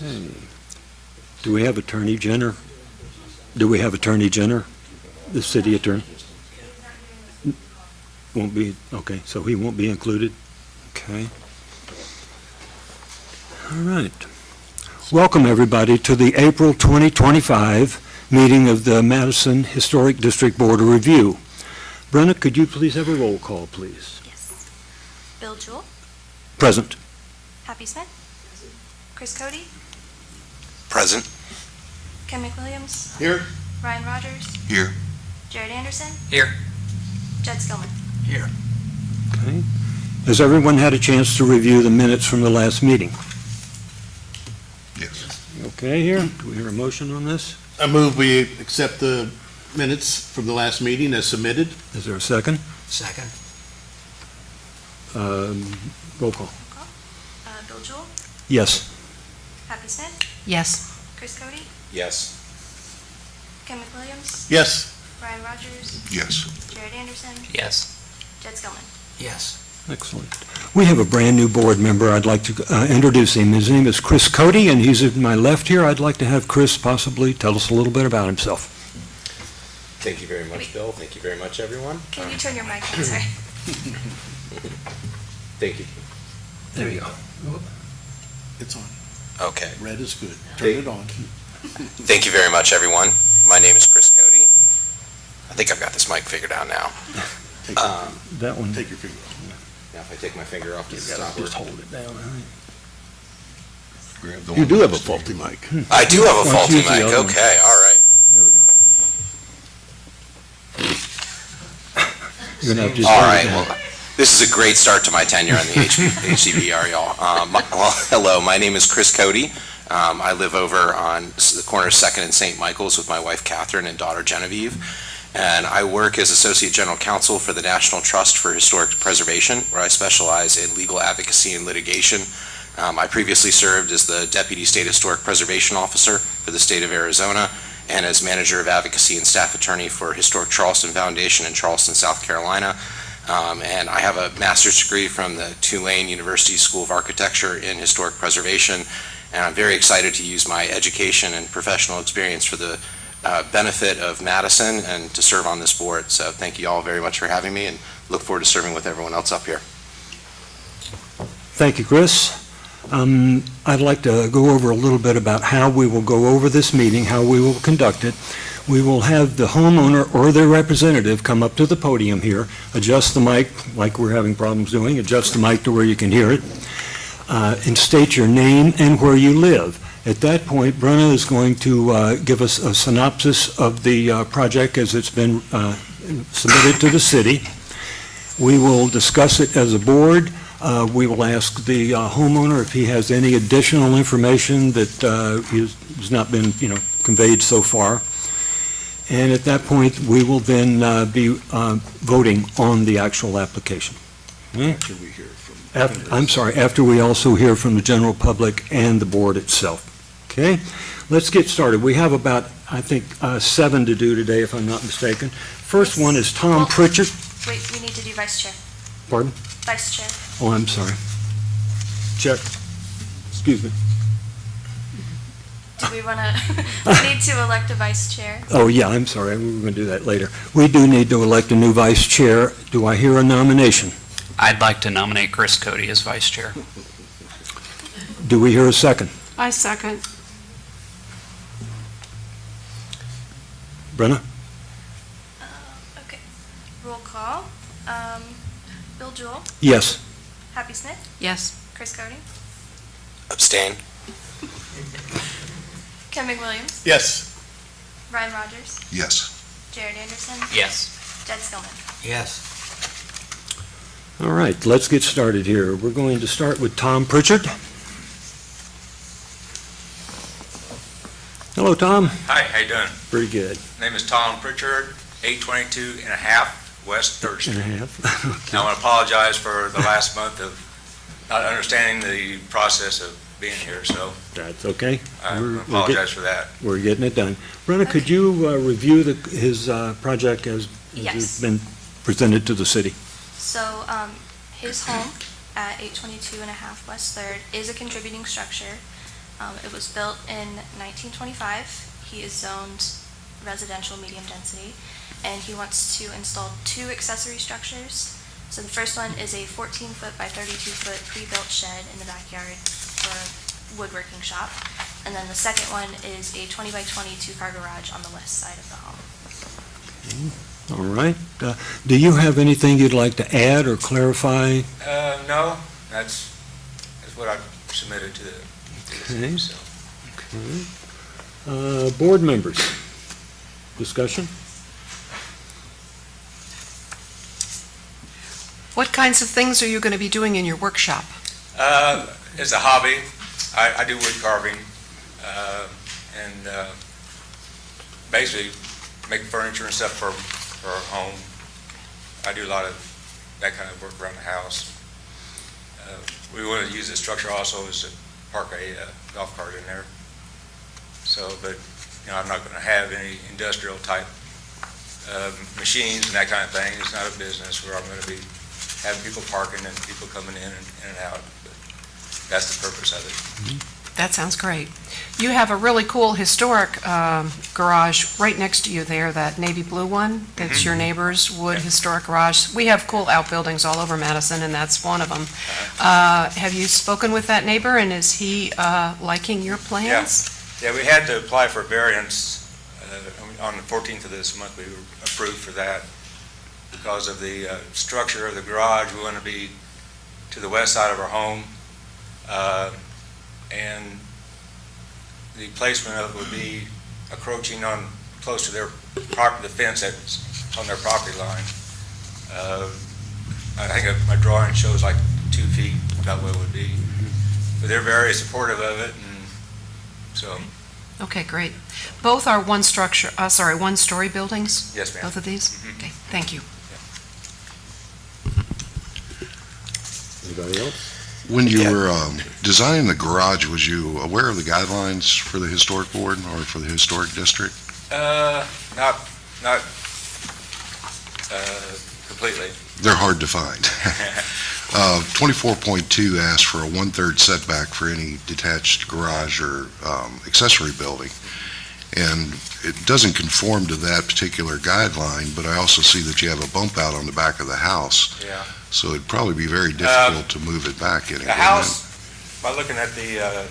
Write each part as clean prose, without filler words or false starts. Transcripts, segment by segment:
Okay. Do we have Attorney Jenner? Do we have Attorney Jenner, the city attorney? Won't be, okay, so he won't be included? Okay. All right. Welcome, everybody, to the April 2025 meeting of the Madison Historic District Board of Review. Brenna, could you please have a roll call, please? Yes. Bill Jewell, Present. Happy Smith, Chris Cody, Present. Ken McWilliams, Here. Ryan Rogers, Here. Jared Anderson, Here. Judd Skillman. Here. Okay. Has everyone had a chance to review the minutes from the last meeting? Yes. Okay, here, do we hear a motion on this? I move we accept the minutes from the last meeting as submitted. Is there a second? Second. Roll call. Bill Jewell, Yes. Happy Smith, Yes. Chris Cody, Yes. Ken McWilliams, Yes. Ryan Rogers, Yes. Jared Anderson, Yes. Judd Skillman. Yes. Excellent. We have a brand-new board member. I'd like to introduce him. His name is Chris Cody, and he's at my left here. I'd like to have Chris possibly tell us a little bit about himself. Thank you very much, Bill. Thank you very much, everyone. Can you turn your mic on, sorry? Thank you. There you go. It's on. Okay. Red is good. Turn it on. Thank you very much, everyone. My name is Chris Cody. I think I've got this mic figured out now. Take your, That one, take your finger off. Now, if I take my finger off, does it stop just working? hold it down. All right. You do have a faulty mic. I do have a Why don't you faulty use the mic. other one? Okay, all right. There we go. You're gonna have to just All hold it right, down. well, this is a great start to my tenure on the HCBR, y'all. Well, hello, my name is Chris Cody. I live over on the corner of 2nd and St. Michael's with my wife Catherine and daughter Genevieve. And I work as Associate General Counsel for the National Trust for Historic Preservation, where I specialize in legal advocacy and litigation. I previously served as the Deputy State Historic Preservation Officer for the state of Arizona and as Manager of Advocacy and Staff Attorney for Historic Charleston Foundation in Charleston, South Carolina. And I have a master's degree from the Tulane University School of Architecture in Historic Preservation. And I'm very excited to use my education and professional experience for the benefit of Madison and to serve on this board. So thank you all very much for having me and look forward to serving with everyone else up here. Thank you, Chris. I'd like to go over a little bit about how we will go over this meeting, how we will conduct it. We will have the homeowner or their representative come up to the podium here, adjust the mic like we're having problems doing, adjust the mic to where you can hear it, and state your name and where you live. At that point, Brenna is going to give us a synopsis of the project as it's been submitted to the city. We will discuss it as a board. We will ask the homeowner if he has any additional information that has not been, conveyed so far. And at that point, we will then be voting on the actual application. After we hear from. After we also hear from the general public and the board itself. Okay, let's get started. We have about, I think, 7 to do today, if I'm not mistaken. First one is Tom Well- Pritchard. Wait, we need to do vice chair. Pardon? Vice chair. Oh, I'm sorry. Check. Excuse me. Do we want to, we need to elect a vice chair. Oh, yeah, I'm sorry. We were going to do that later. We do need to elect a new vice chair. Do I hear a nomination? I'd like to nominate Chris Cody as vice chair. Do we hear a second? I second. Brenna? Okay. Roll call. Bill Jewell, Yes. Happy Smith, Yes. Chris Cody, Abstain. Ken McWilliams, Yes. Ryan Rogers, Yes. Jared Anderson, Yes. Judd Skillman. Yes. All right, let's get started here. We're going to start with Tom Pritchard. Hello, Tom. Hi, how you doing? Pretty good. Name is Tom Pritchard, 822 and a half West 3rd And a Street. half. I want to apologize for the last month of not understanding the process of being here, so That's okay. I We're apologize for that. We're getting it done. Brenna, could you review his project as Yes. it's been presented to the city? So, his home at 822 and a half West 3rd is a contributing structure. It was built in 1925. He is zoned residential medium density, and he wants to install 2 accessory structures. So the first one is a 14-foot by 32-foot pre-built shed in the backyard for a woodworking shop. And then the second one is a 20 by 20 2-car garage on the west side of the home. All right. Do you have anything you'd like to add or clarify? No, that's what I submitted to the Okay. so. Board members, discussion? What kinds of things are you going to be doing in your workshop? It's a hobby. I do wood carving, and basically make furniture and stuff for our home. I do a lot of that kind of work around the house. We want to use this structure also as to park a golf cart in there. So, but, I'm not going to have any industrial type machines and that kind of thing. It's not a business where I'm going to be having people parking and people coming in and out. But that's the purpose of it. That sounds great. You have a really cool historic garage right next to you there, that navy blue one. That's your neighbor's wood historic garage. We have cool outbuildings all over Madison, and that's one of them. Have you spoken with that neighbor, and is he liking your plans? Yeah, we had to apply for variance on the 14th of this month. We were approved for that because of the structure of the garage. We want to be to the west side of our home, and the placement of it would be encroaching on close to their property, the fence that's on their property line. I think my drawing shows like 2 feet, about what it would be. But they're very supportive of it, and so, Okay, great. Both are one-story buildings? yes, ma'am. Both of these? Okay, thank you. Anybody else? When you were designing the garage, was you aware of the guidelines for the historic board or for the historic district? Not completely. They're hard to find. 24.2 asks for a 1/3 setback for any detached garage or accessory building. And it doesn't conform to that particular guideline, but I also see that you have a bump out on the back of the house. Yeah. So it'd probably be very difficult to move it back any. The house, by looking at the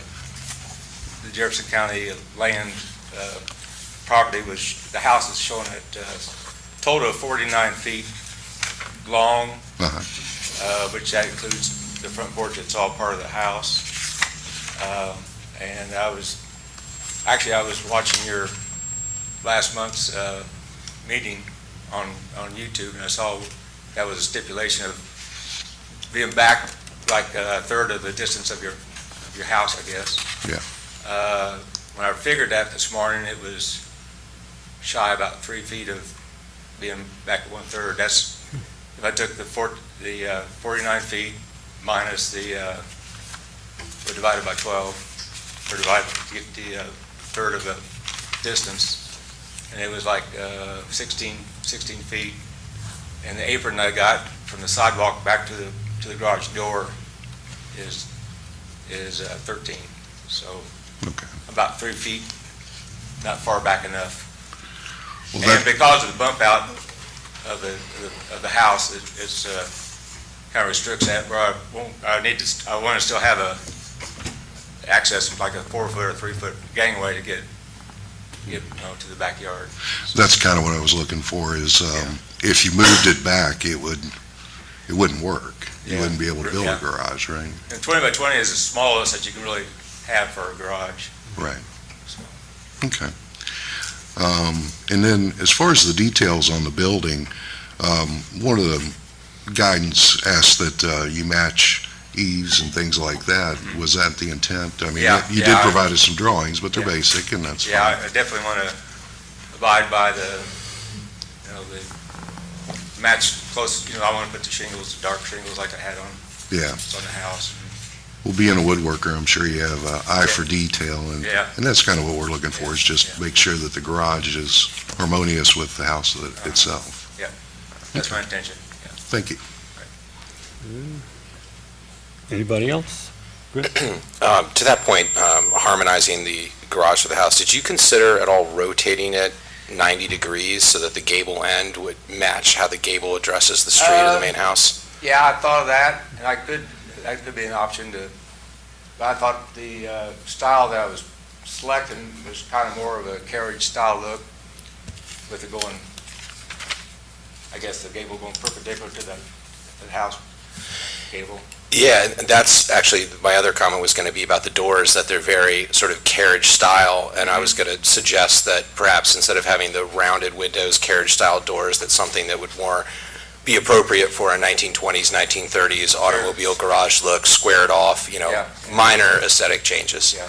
Jefferson County land property, the house is showing it total of 49 feet long, which that includes the front porch. It's all part of the house. And I was watching your last month's meeting on YouTube, and I saw that was a stipulation of being back like a third of the distance of your house, I guess. Yeah. When I figured that this morning, it was shy about 3 feet of being back at 1/3. That's, if I took the 49 feet minus or divided by 12, or divided to get the third of the distance, and it was like 16 feet. And the apron I got from the sidewalk back to the garage door is 13. So Okay. about 3 feet, not far back enough. Well, And that, because of the bump out of the house, it's kind of restricts that, where I want to still have access like a 4-foot or 3-foot gangway to get to the backyard. that's kind of what I was looking for is, if you moved it back, it wouldn't work. You Yeah. wouldn't be able to build Yeah. a garage, right? And 20 by 20 is the smallest that you can really have for a garage. Right. So, Okay. And then as far as the details on the building, one of the guidance asked that you match eaves and things like that. Was that the intent? I mean, Yeah, you yeah, did provide us some drawings, but they're Yeah. basic and that's yeah, fine. I definitely want to abide by the match close, I want to put the shingles, dark shingles like I had on Yeah. the house. Well, being a woodworker, I'm sure you have an eye for detail and Yeah. that's kind of what we're looking for is just Yeah. make sure that the garage is harmonious with the house itself. That's my intention. Thank you. Anybody else? To that point, harmonizing the garage for the house, did you consider at all rotating it 90 degrees so that the gable end would match how the gable addresses the street of the main house? Yeah, I thought of that, and that could be an option but I thought the style that I was selecting was kind of more of a carriage style look with it going, I guess the gable going perpendicular to the house gable. Yeah, and that's actually, my other comment was going to be about the doors, that they're very sort of carriage style, and I was going to suggest that perhaps instead of having the rounded windows, carriage style doors, that's something that would more be appropriate for a 1920s, 1930s automobile garage look, squared off, Yeah. minor aesthetic changes. Yeah.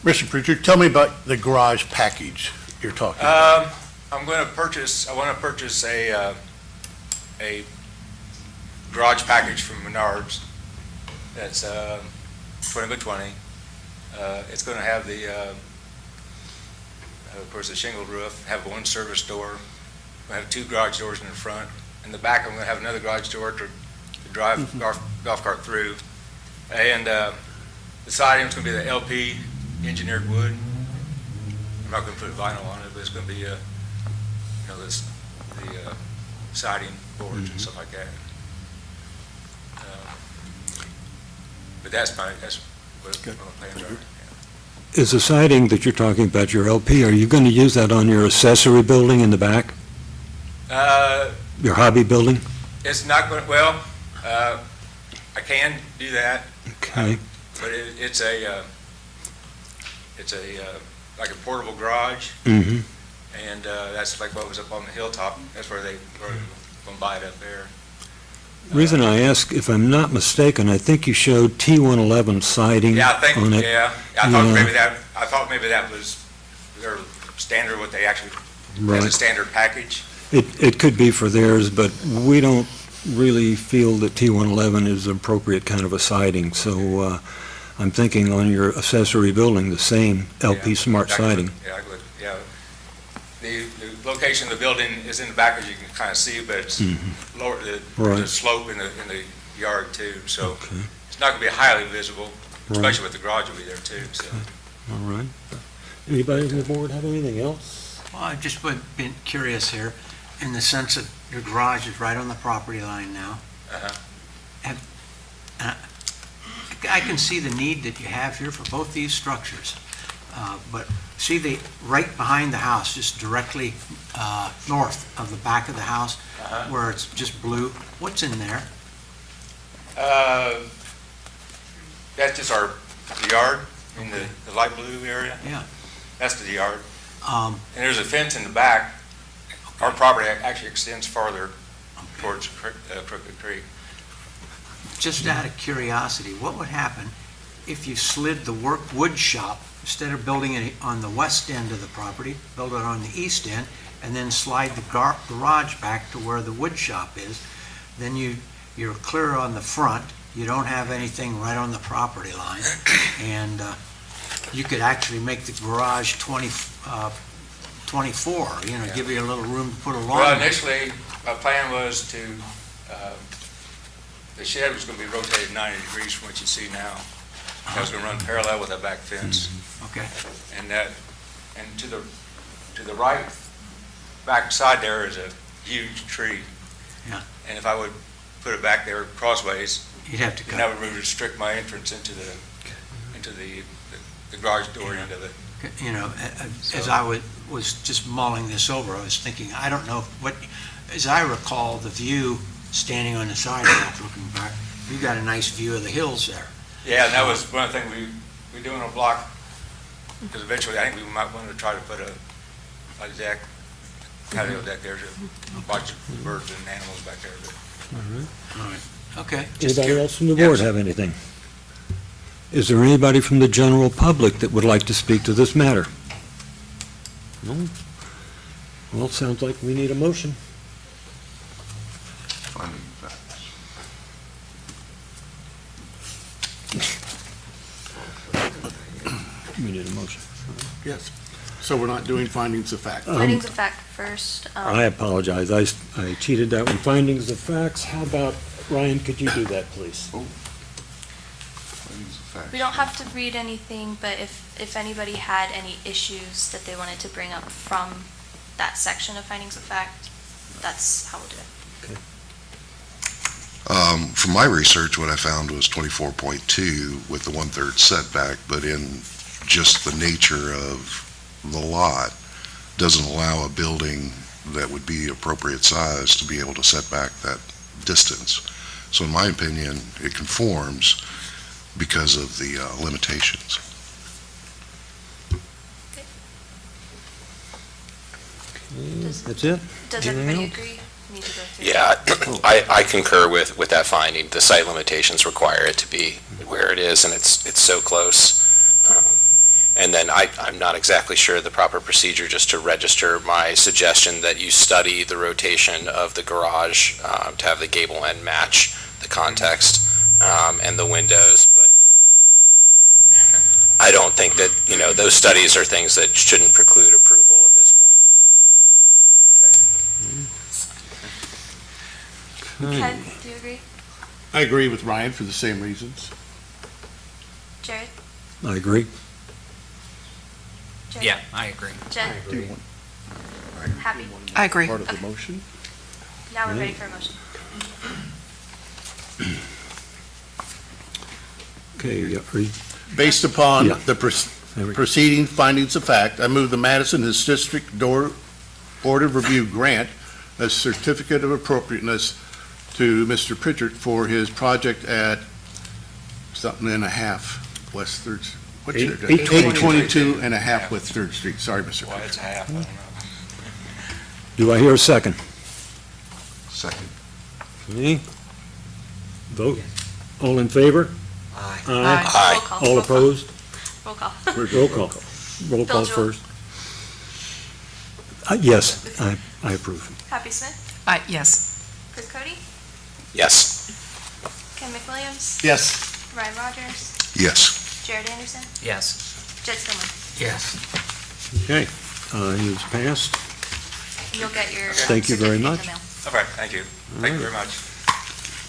Mr. Pritchard, tell me about the garage package you're talking about. I want to purchase a garage package from Menards that's 20 by 20. It's going to have of course, the shingled roof, have one service door. We'll have 2 garage doors in the front. In the back, I'm going to have another garage door to drive golf cart through. And the siding is going to be the LP engineered wood. I'm not going to put vinyl on it, but it's going to be the siding boards and stuff like that. But that's what my plans are. Is the siding that you're talking about, your LP, are you going to use that on your accessory building in the back? Your hobby building? It's not going, I can do that, Okay. but it's like a portable garage, Mm-hmm. and that's like what was up on the hilltop. That's where they were going to buy it up there. Reason I ask, if I'm not mistaken, I think you showed T111 siding Yeah, I think, on it. yeah. I thought maybe that was their standard, what they actually, as a Right. standard package. It could be for theirs, but we don't really feel that T111 is appropriate kind of a siding, so I'm thinking on your accessory building, the same LP Yeah, Smart siding. Yeah, I would, yeah. The location of the building is in the back, as you can kind of see, but it's lower, the Right. slope in the yard too, so Okay, it's not going to be highly visible, right, especially with the garage will be there too, so. all right. Anybody on the board have anything else? Well, I've just been curious here, in the sense of your garage is right on the property line now. Uh-huh. I can see the need that you have here for both these structures, but see right behind the house, just directly north of the back of the house, Uh-huh. where it's just blue, what's in there? That's just the yard, in the light blue area. Yeah. That's the yard. Um, And there's a fence in the back. Our property actually extends farther towards Crooked Creek. Just out of curiosity, what would happen if you slid the wood shop, instead of building it on the west end of the property, build it on the east end, and then slide the garage back to where the wood shop is? Then you're clear on the front, you don't have anything right on the property line, and you could actually make the garage 24, give you a little room to put a lawn. Well, initially, my plan was the shed was going to be rotated 90 degrees from what you see now. I was going to run parallel with that back fence. Okay. And to the right, back side there is a huge tree. Yeah. And if I would put it back there crossways, You'd have to then that cut. would restrict my entrance into the garage door end of it. As I was just mulling this over, I was thinking, I don't know as I recall, the view standing on the sidewalk looking back, you got a nice view of the hills there. Yeah, and that was one of the things we do in a block, because eventually I think we might want to try to put a deck, patio deck there to watch the birds and animals back there. But All right. Okay. just Anybody curious. else from the board have anything? Is there anybody from the general public that would like to speak to this matter? No? Well, it sounds like we need a motion. We need a motion. Yes. So we're not doing findings of fact. Findings of fact first. I apologize, I cheated that one. Findings of facts, how about Ryan, could you do that, please? We don't have to read anything, but if anybody had any issues that they wanted to bring up from that section of findings of fact, that's how we'll do it. From my research, what I found was 24.2 with the 1/3 setback, but in just the nature of the lot, doesn't allow a building that would be appropriate size to be able to set back that distance. So in my opinion, it conforms because of the limitations. That's it? Does Anything everybody else? agree? We need to go through. Yeah, I concur with that finding. The site limitations require it to be where it is, and it's so close. And then I'm not exactly sure the proper procedure, just to register my suggestion that you study the rotation of the garage to have the gable end match the context and the windows, but, I don't think that, those studies are things that shouldn't preclude approval at this point. Ken, do you agree? I agree with Ryan for the same reasons. Jared? I agree. Jared? Yeah, I agree. Jen? Happy? I agree. Part of the motion? Now we're ready for a motion. Okay, yeah, are you- Based upon Yeah. the There we go. preceding findings of fact, I move the Madison District Board of Review grant a certificate of appropriateness to Mr. Pritchard for his project at something and a half West Third, what's your address? 822 and a half West Third Street. Sorry, Mr. Why it's Pritchard. half, I don't know. do I hear a second? Second. Me? Vote. All in favor? Aye. Roll Aye. call. All Roll call. opposed? Roll call. Roll call. Roll call Bill Jewell. first. Yes, I approve. Happy Smith? Yes. Chris Cody? Yes. Ken McWilliams? Yes. Ryan Rogers? Yes. Jared Anderson? Yes. Jed Stillman? Yes. Okay, it is passed. You'll get your. Thank you very certificate in much. the mail. Okay, thank you. Thank you very much.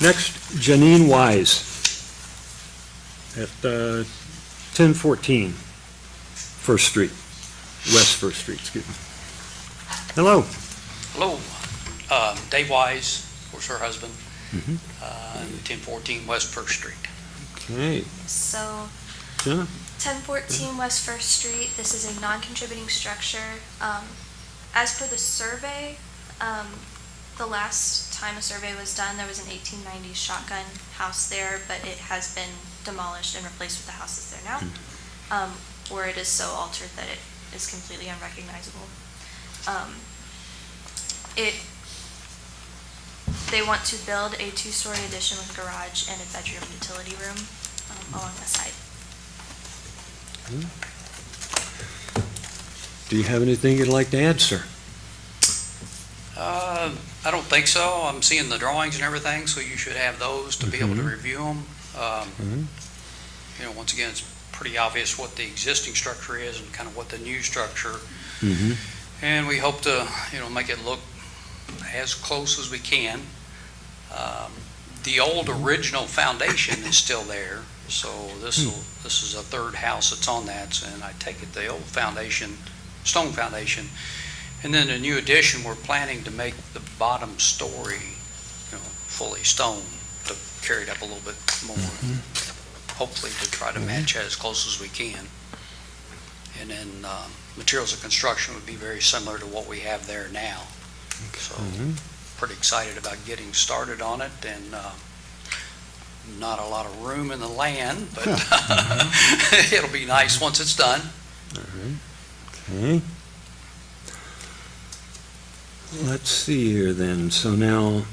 Next, Janine Wise at 1014 First Street, West First Street, excuse me. Hello. Hello, Dave Wise, of course, her husband, Mhm. 1014 West First Street. Okay, So, Jenna? 1014 West First Street, this is a non-contributing structure. As per the survey, the last time a survey was done, there was an 1890s shotgun house there, but it has been demolished and replaced with the house that's there now. Or it is so altered that it is completely unrecognizable. They want to build a 2-story addition with a garage and a bedroom utility room along the side. Do you have anything you'd like to add, sir? I don't think so. I'm seeing the drawings and everything, so you should have those to be able to review them. Once again, it's pretty obvious what the existing structure is and kind of what the new structure. Mm-hmm. And we hope to, make it look as close as we can. The old original foundation is still there, so this is a third house that's on that, and I take it the old foundation, stone foundation. And then the new addition, we're planning to make the bottom story, fully stone to carry it up a little bit more. Hopefully to try to match as close as we can. And then materials of construction would be very similar to what we have there now. So pretty excited about getting started on it, and not a lot of room in the land, but it'll be nice once it's done. Okay. Let's see here then, so now,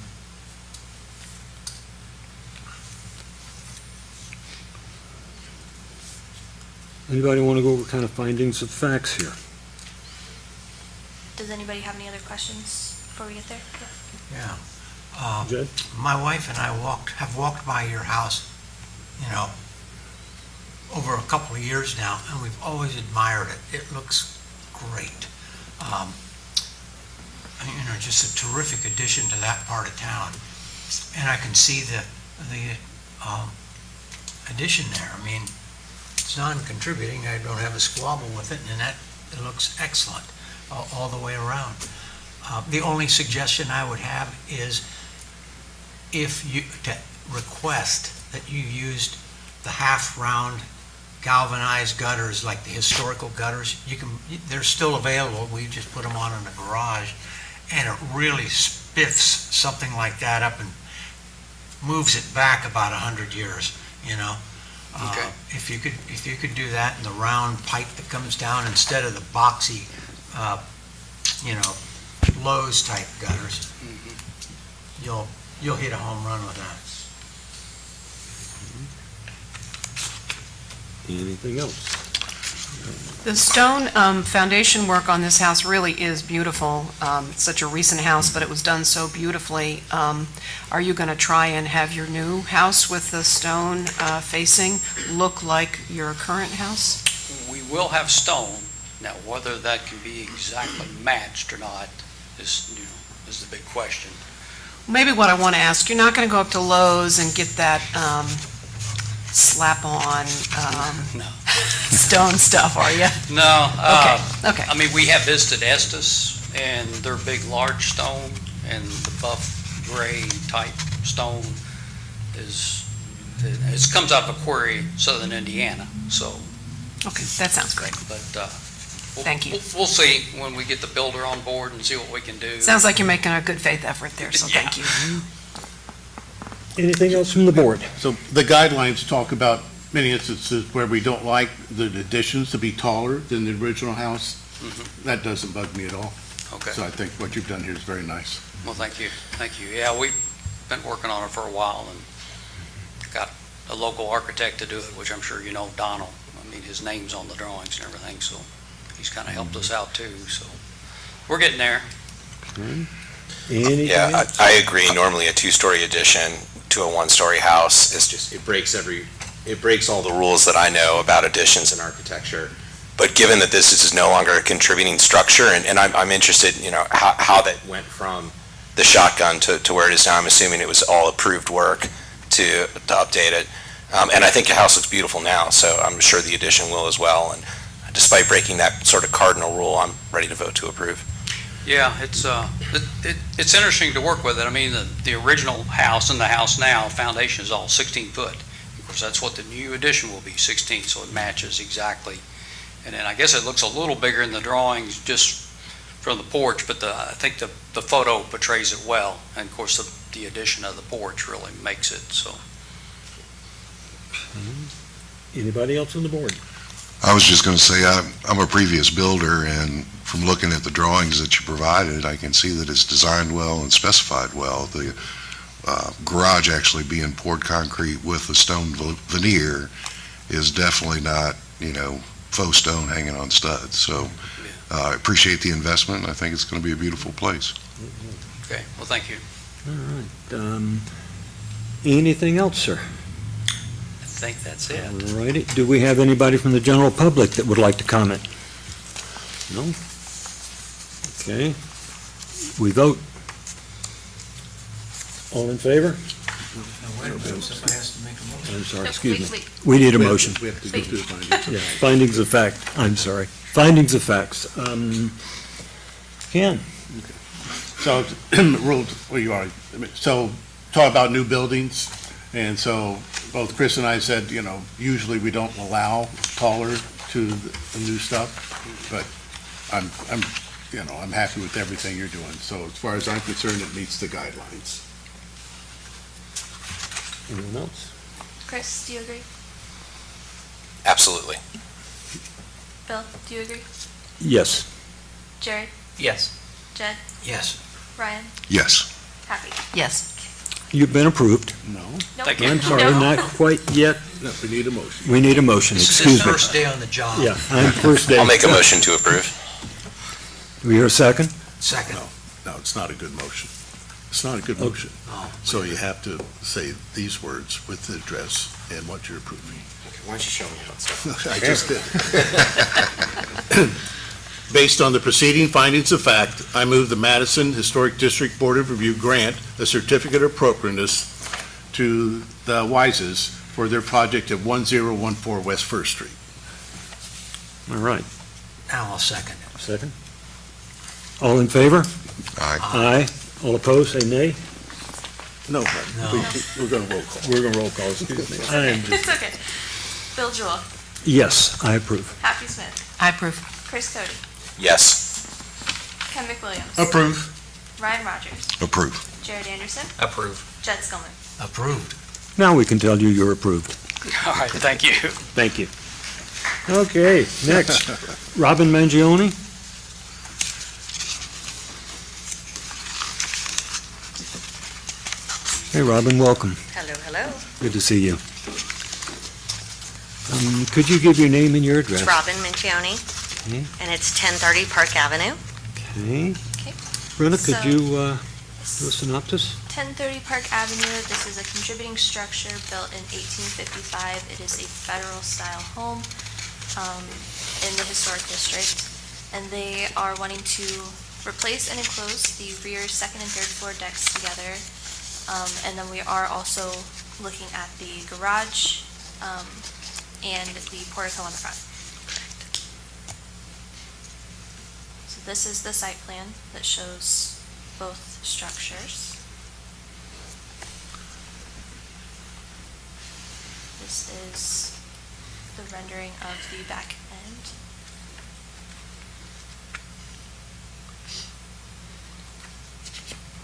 anybody want to go over kind of findings of facts here? Does anybody have any other questions before we get there? Yeah. Yeah. Jed? My wife and I have walked by your house, over a couple of years now, and we've always admired it. It looks great. Just a terrific addition to that part of town. And I can see the addition there. I mean, it's non-contributing, I don't have a squabble with it, and it looks excellent all the way around. The only suggestion I would have is to request that you used the half-round galvanized gutters, like the historical gutters. They're still available, we just put them on in the garage, and it really spiffs something like that up and moves it back about 100 years, you know? Okay. If you could do that in the round pipe that comes down instead of the boxy, Lowe's type gutters, you'll hit a home run with that. Anything else? The stone foundation work on this house really is beautiful. It's such a recent house, but it was done so beautifully. Are you going to try and have your new house with the stone facing look like your current house? We will have stone. Now, whether that can be exactly matched or not is the big question. Maybe what I want to ask, you're not going to go up to Lowe's and get that slap-on No. stone stuff, are you? No. Okay. I mean, we have visited Estes, and their big, large stone, and the buff gray type stone it comes out of a quarry, southern Indiana, so. Okay, that sounds great. But, Thank you. We'll see when we get the builder on board and see what we can do. Sounds like you're making a good faith effort there, so Yeah. thank you. Anything else from the board? So the guidelines talk about many instances where we don't like the additions to be taller than the original house. That doesn't bug me at all. Okay. So I think what you've done here is very nice. Well, thank you. Thank you. Yeah, we've been working on it for a while and got a local architect to do it, which I'm sure you know, Donald. I mean, his name's on the drawings and everything, so he's kind of helped us out too, so we're getting there. Anything Yeah, else? I agree. Normally, a two-story addition to a one-story house is just, it breaks all the rules that I know about additions in architecture. But given that this is no longer a contributing structure, and I'm interested, how that went from the shotgun to where it is now. I'm assuming it was all approved work to update it. And I think the house looks beautiful now, so I'm sure the addition will as well. And despite breaking that sort of cardinal rule, I'm ready to vote to approve. Yeah, it's interesting to work with it. I mean, the original house and the house now, foundation is all 16 foot. Of course, that's what the new addition will be, 16, so it matches exactly. And then I guess it looks a little bigger in the drawings just from the porch, but I think the photo portrays it well. And of course, the addition of the porch really makes it, so. Anybody else on the board? I was just going to say, I'm a previous builder, and from looking at the drawings that you provided, I can see that it's designed well and specified well. The garage actually being poured concrete with the stone veneer is definitely not, faux stone hanging on studs. So I appreciate the investment, and I think it's going to be a beautiful place. Okay, well, thank you. All right. Anything else, sir? I think that's it. All righty. Do we have anybody from the general public that would like to comment? No? Okay. We vote. All in favor? Wait a minute, somebody has to make a motion. I'm sorry, No, excuse me. wait. We need a motion. We have to go through the findings. Yeah, findings of fact. I'm sorry. Findings of facts. Ken? So, ruled, well, you are, so, talk about new buildings, and so, both Chris and I said, usually we don't allow taller to the new stuff, but I'm happy with everything you're doing, so as far as I'm concerned, it meets the guidelines. Anyone else? Chris, do you agree? Absolutely. Bill, do you agree? Yes. Jared? Yes. Jed? Yes. Ryan? Yes. Happy? Yes. You've been approved. No, Nope. Thank you. I'm sorry, No. not quite yet. no, we need a motion. We need a motion, This is excuse his me. first day on the job. Yeah, I'm first day. I'll make a motion to approve. Do we hear a second? Second. No, it's not a good motion. It's not a good motion. Oh. So you have to say these words with the address and what you're approving. Why don't you show me how it's done? I just did. Based on the preceding findings of fact, I move the Madison Historic District Board of Review grant a certificate of appropriateness to the Wises for their project at 1014 West First Street. All right. Now I'll second it. Second. All in favor? Aye. Aye. All opposed, say nay. No, No. we're going to roll call. We're going to roll call, excuse me. I am It's okay. Bill Jewell, Yes, I approve. Happy Smith, I approve. Chris Cody, Yes. Ken McWilliams, Approve. Ryan Rogers, Approve. Jared Anderson, Approve. Jed Skillman. Approved. Now we can tell you you're approved. All right, thank you. Thank you. Okay, next, Robin Mangione. Hey, Robin, welcome. Hello, hello. Good to see you. Could you give your name and your address? It's Robin Mincione, Okay. and it's 1030 Park Avenue. Okay. Okay. Brenda, could So- you do a synopsis? 1030 Park Avenue, this is a contributing structure built in 1855. It is a federal-style home in the historic district, and they are wanting to replace and enclose the rear second and third floor decks together. And then we are also looking at the garage and the portico on the front. So this is the site plan that shows both structures. This is the rendering of the back end.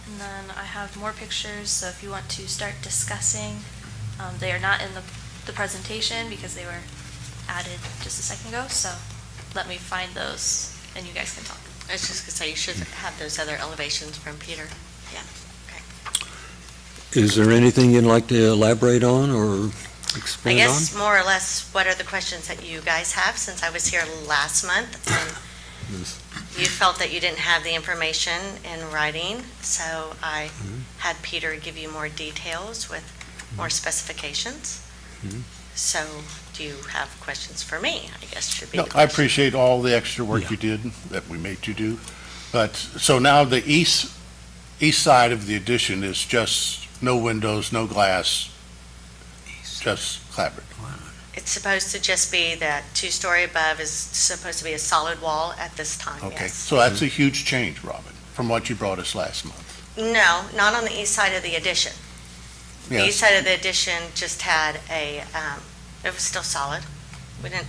And then I have more pictures, so if you want to start discussing, they are not in the presentation because they were added just a second ago, so let me find those and you guys can talk. I was just going to say, you should have those other elevations from Peter. Yeah, okay. Is there anything you'd like to elaborate on or I expand on? guess more or less, what are the questions that you guys have, since I was here last month? And you felt that you didn't have the information in writing, so I had Peter give you more details with more specifications. Mhm. So do you have questions for me, I guess should be No, the I question. appreciate all the extra work Yeah. you did, that we made you do. But, so now the east side of the addition is just no windows, no glass, just clapboard. It's supposed to just be that two-story above is supposed to be a solid wall at this time, Okay, yes. so that's a huge change, Robin, from what you brought us last month. No, not on the east side of the addition. The east Yes, side of the addition just had it was still solid. We didn't,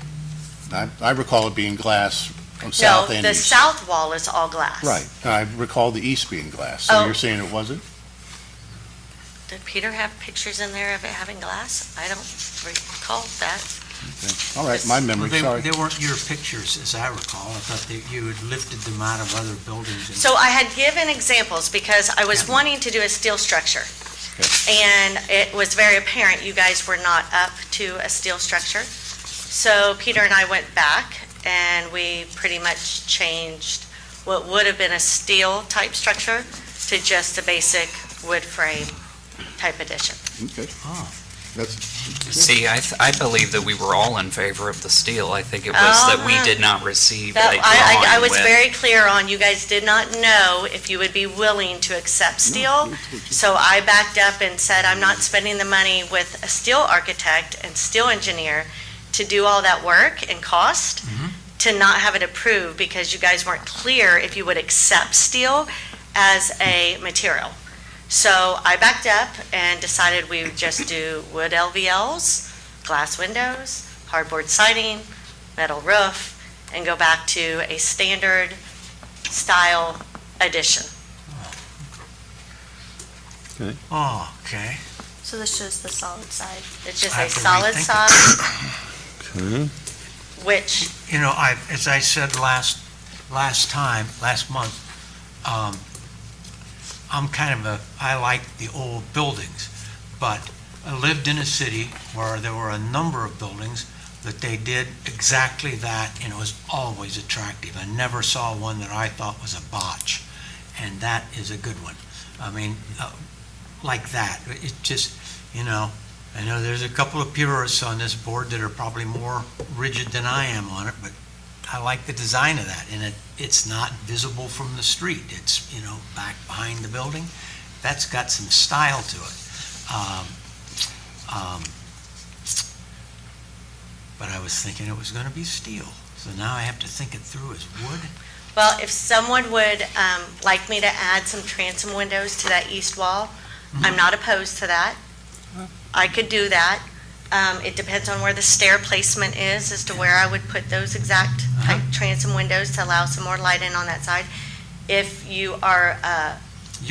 I recall it being glass on south no, and the east. south wall is all glass. Right, and I recall the east being glass, so Oh. you're saying it wasn't? Did Peter have pictures in there of it having glass? I don't recall that. Okay. All right, my memory, Well, sorry. they weren't your pictures, as I recall. I thought that you had lifted them out of other buildings. and- So I had given examples because I was wanting to do a steel structure. And it was very apparent you guys were not up to a steel structure. So Peter and I went back and we pretty much changed what would have been a steel type structure to just a basic wood frame type addition. Okay. Oh. That's, See, I believe that we were all in favor of the steel. I think it was that we did not receive a That- I drawing was with. very clear on, you guys did not know if you would be willing to accept steel. So I backed up and said, I'm not spending the money with a steel architect and steel engineer to do all that work and cost, to not have it approved because you guys weren't clear if you would accept steel as a material. So I backed up and decided we would just do wood LVLs, glass windows, hardboard siding, metal roof, and go back to a standard style addition. Oh, okay. So this shows the solid side. It's just I a have to solid rethink side, Okay. which, You know, as I said last month, I like the old buildings, but I lived in a city where there were a number of buildings that they did exactly that, and it was always attractive. I never saw one that I thought was a botch, and that is a good one. I mean, like that. It just, I know there's a couple of purists on this board that are probably more rigid than I am on it, but I like the design of that, and it's not visible from the street. It's, back behind the building. That's got some style to it. But I was thinking it was going to be steel, so now I have to think it through as wood. Well, if someone would like me to add some transom windows to that east wall, I'm not opposed to that. I could do that. It depends on where the stair placement is as to where I would put those exact type transom windows to allow some more light in on that side. If you are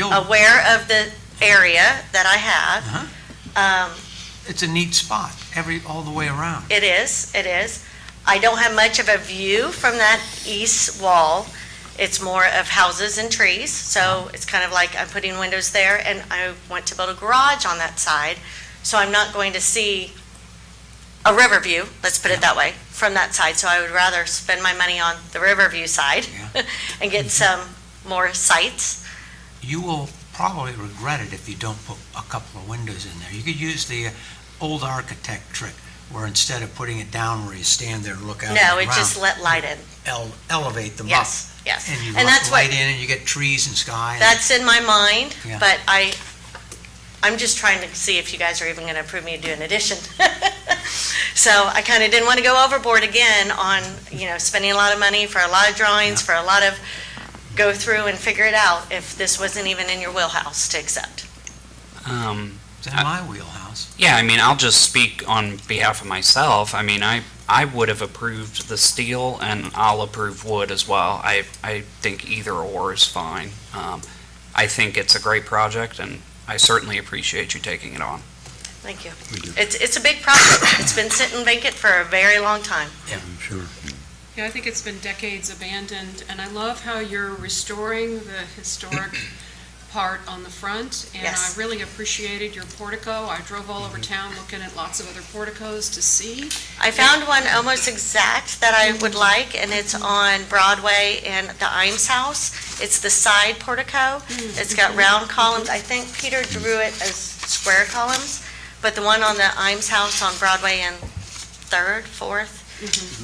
aware of the area that I have, It's a neat spot, all the way around. it is. I don't have much of a view from that east wall. It's more of houses and trees, so it's kind of like I'm putting windows there, and I want to build a garage on that side, so I'm not going to see a river view, let's put it that way, from that side. So I would rather spend my money on the river view side and get some more sights. You will probably regret it if you don't put a couple of windows in there. You could use the old architect trick, where instead of putting it down where you stand there and look out No, around, it just let light in. elevate them up. Yes. And you And let that's light what, in, and you get trees and sky. that's in my mind, Yeah. but I'm just trying to see if you guys are even going to approve me to do an addition. So I kind of didn't want to go overboard again on, spending a lot of money for a lot of drawings, for a lot of go through and figure it out if this wasn't even in your wheelhouse to accept. It's in my wheelhouse. Yeah, I mean, I'll just speak on behalf of myself. I mean, I would have approved the steel, and I'll approve wood as well. I think either or is fine. I think it's a great project, and I certainly appreciate you taking it on. Thank you. It's a big project. It's been sitting vacant for a very long time. Sure. Yeah, I think it's been decades abandoned, and I love how you're restoring the historic part on the front, and Yes. I really appreciated your portico. I drove all over town looking at lots of other porticos to see. I found one almost exact that I would like, and it's on Broadway and the Imes House. It's the side portico. It's got round columns. I think Peter drew it as square columns, but the one on the Imes House on Broadway and 3rd, 4th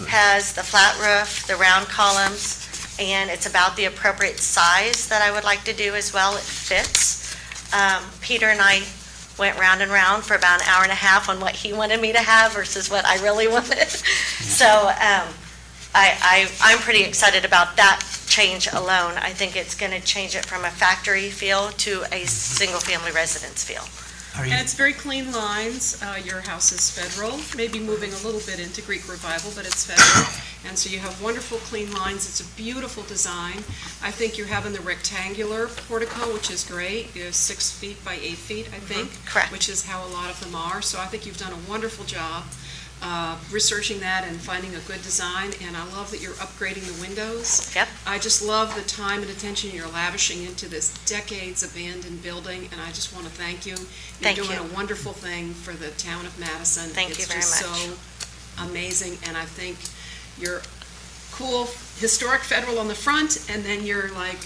has the flat roof, the round columns, and it's about the appropriate size that I would like to do as well. It fits. Peter and I went round and round for about an hour and a half on what he wanted me to have versus what I really wanted. So I'm pretty excited about that change alone. I think it's going to change it from a factory feel to a single-family residence feel. And it's very clean lines. Your house is federal, maybe moving a little bit into Greek Revival, but it's federal. And so you have wonderful clean lines. It's a beautiful design. I think you're having the rectangular portico, which is great. You're 6 feet by 8 feet, I think. Correct. Which is how a lot of them are. So I think you've done a wonderful job researching that and finding a good design. And I love that you're upgrading the windows. Yep. I just love the time and attention you're lavishing into this decades abandoned building, and I just want to thank you. Thank You're doing you. a wonderful thing for the town of Madison. Thank you very much. It's just so amazing, and I think you're cool, historic federal on the front, and then you're like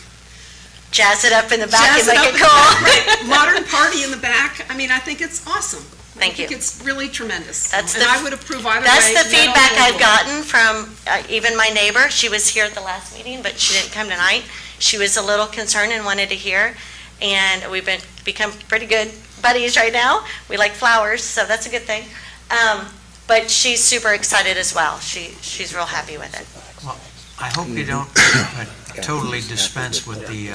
Jazz it up in the back and jazz make up it cool. right, modern party in the back. I mean, I think it's awesome. Thank you. I think it's really tremendous. That's And the- I would approve either way. That's the metal feedback or I've wood. gotten from even my neighbor. She was here at the last meeting, but she didn't come tonight. She was a little concerned and wanted to hear, and we've become pretty good buddies right now. We like flowers, so that's a good thing. But she's super excited as well. She's real happy with it. I hope you don't totally dispense with the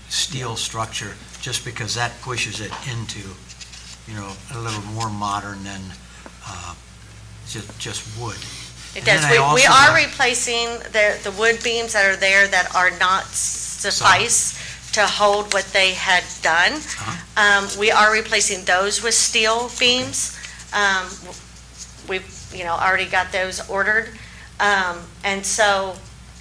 steel structure, just because that pushes it into, a little more modern than just wood. It And does. then I We also are like- replacing the wood beams that are there that are not suffice to hold what they had done. We are replacing those with steel beams. We've, already got those ordered. And so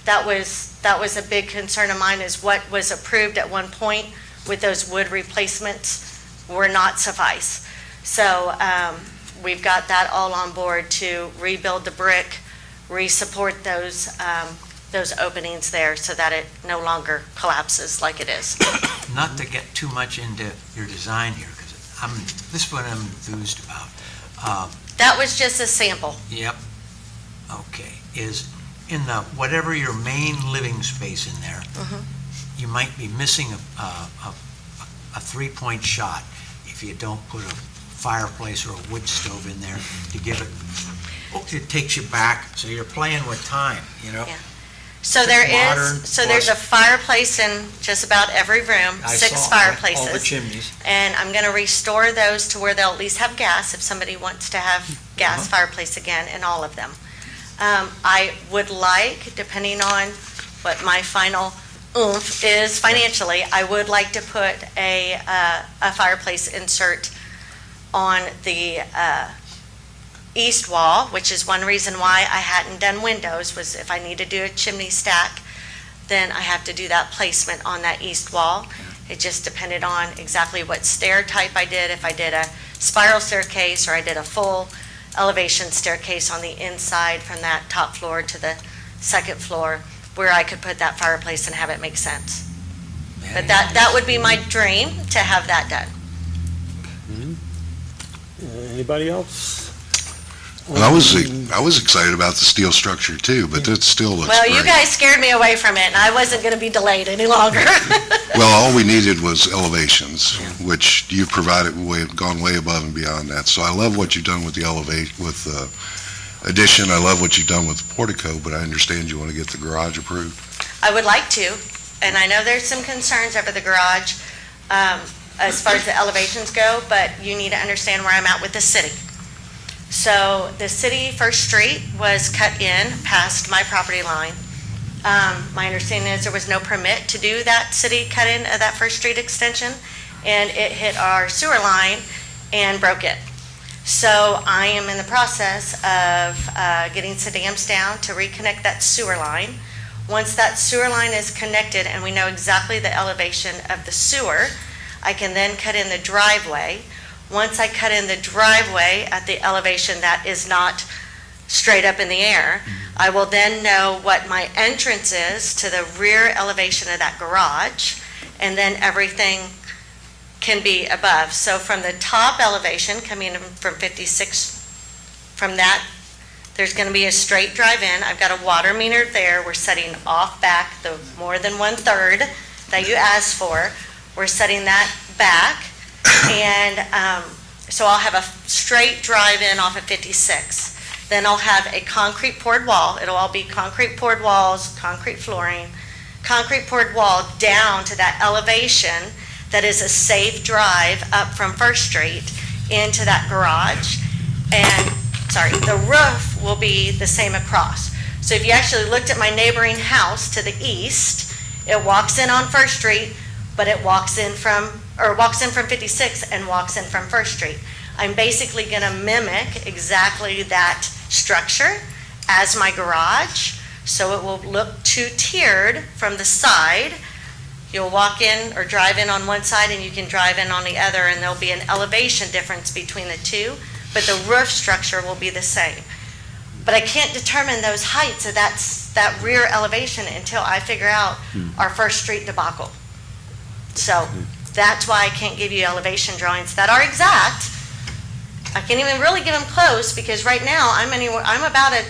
that was a big concern of mine, is what was approved at one point with those wood replacements were not suffice. So we've got that all on board to rebuild the brick, re-support those openings there so that it no longer collapses like it is. Not to get too much into your design here, because this is what I'm enthused about. That was just a sample. Yep. Okay. Is in the, whatever your main living space in there, Mhm. you might be missing a three-point shot if you don't put a fireplace or a wood stove in there to give it takes you back, so you're playing with time, you know? Yeah. So there Modern is, so there's a plus- fireplace in just about every room, I 6 saw fireplaces. all the chimneys. And I'm going to restore those to where they'll at least have gas, if somebody wants to have gas fireplace again, in all of them. I would like, depending on what my final oomph is financially, I would like to put a fireplace insert on the east wall, which is one reason why I hadn't done windows, was if I need to do a chimney stack, then I have to do that placement on that east wall. It just depended on exactly what stair type I did, if I did a spiral staircase or I did a full elevation staircase on the inside from that top floor to the second floor, where I could put that fireplace and have it make sense. But that would be my dream, to have that done. Anybody else? And I was excited about the steel structure too, but it still looks Well, great. you guys scared me away from it, and I wasn't going to be delayed any longer. Well, all we needed was elevations, which you've provided, gone way above and beyond that. So I love what you've done with the addition. I love what you've done with the portico, but I understand you want to get the garage approved. I would like to, and I know there's some concerns over the garage as far as the elevations go, but you need to understand where I'm at with the city. So the city First Street was cut in past my property line. My understanding is there was no permit to do that city cut in of that First Street extension, and it hit our sewer line and broke it. So I am in the process of getting some dams down to reconnect that sewer line. Once that sewer line is connected and we know exactly the elevation of the sewer, I can then cut in the driveway. Once I cut in the driveway at the elevation that is not straight up in the air, I will then know what my entrance is to the rear elevation of that garage, and then everything can be above. So from the top elevation coming in from 56, from that, there's going to be a straight drive-in. I've got a water meter there. We're setting off back the more than 1/3 that you asked for. We're setting that back. And so I'll have a straight drive-in off of 56. Then I'll have a concrete poured wall. It'll all be concrete poured walls, concrete flooring, concrete poured wall down to that elevation that is a safe drive up from First Street into that garage. And, sorry, the roof will be the same across. So if you actually looked at my neighboring house to the east, it walks in on First Street, but it walks in from 56 and walks in from First Street. I'm basically going to mimic exactly that structure as my garage, so it will look two-tiered from the side. You'll walk in or drive in on one side and you can drive in on the other, and there'll be an elevation difference between the two, but the roof structure will be the same. But I can't determine those heights of that rear elevation until I figure out our First Street debacle. So that's why I can't give you elevation drawings that are exact. I can't even really get them close, because right now I'm about a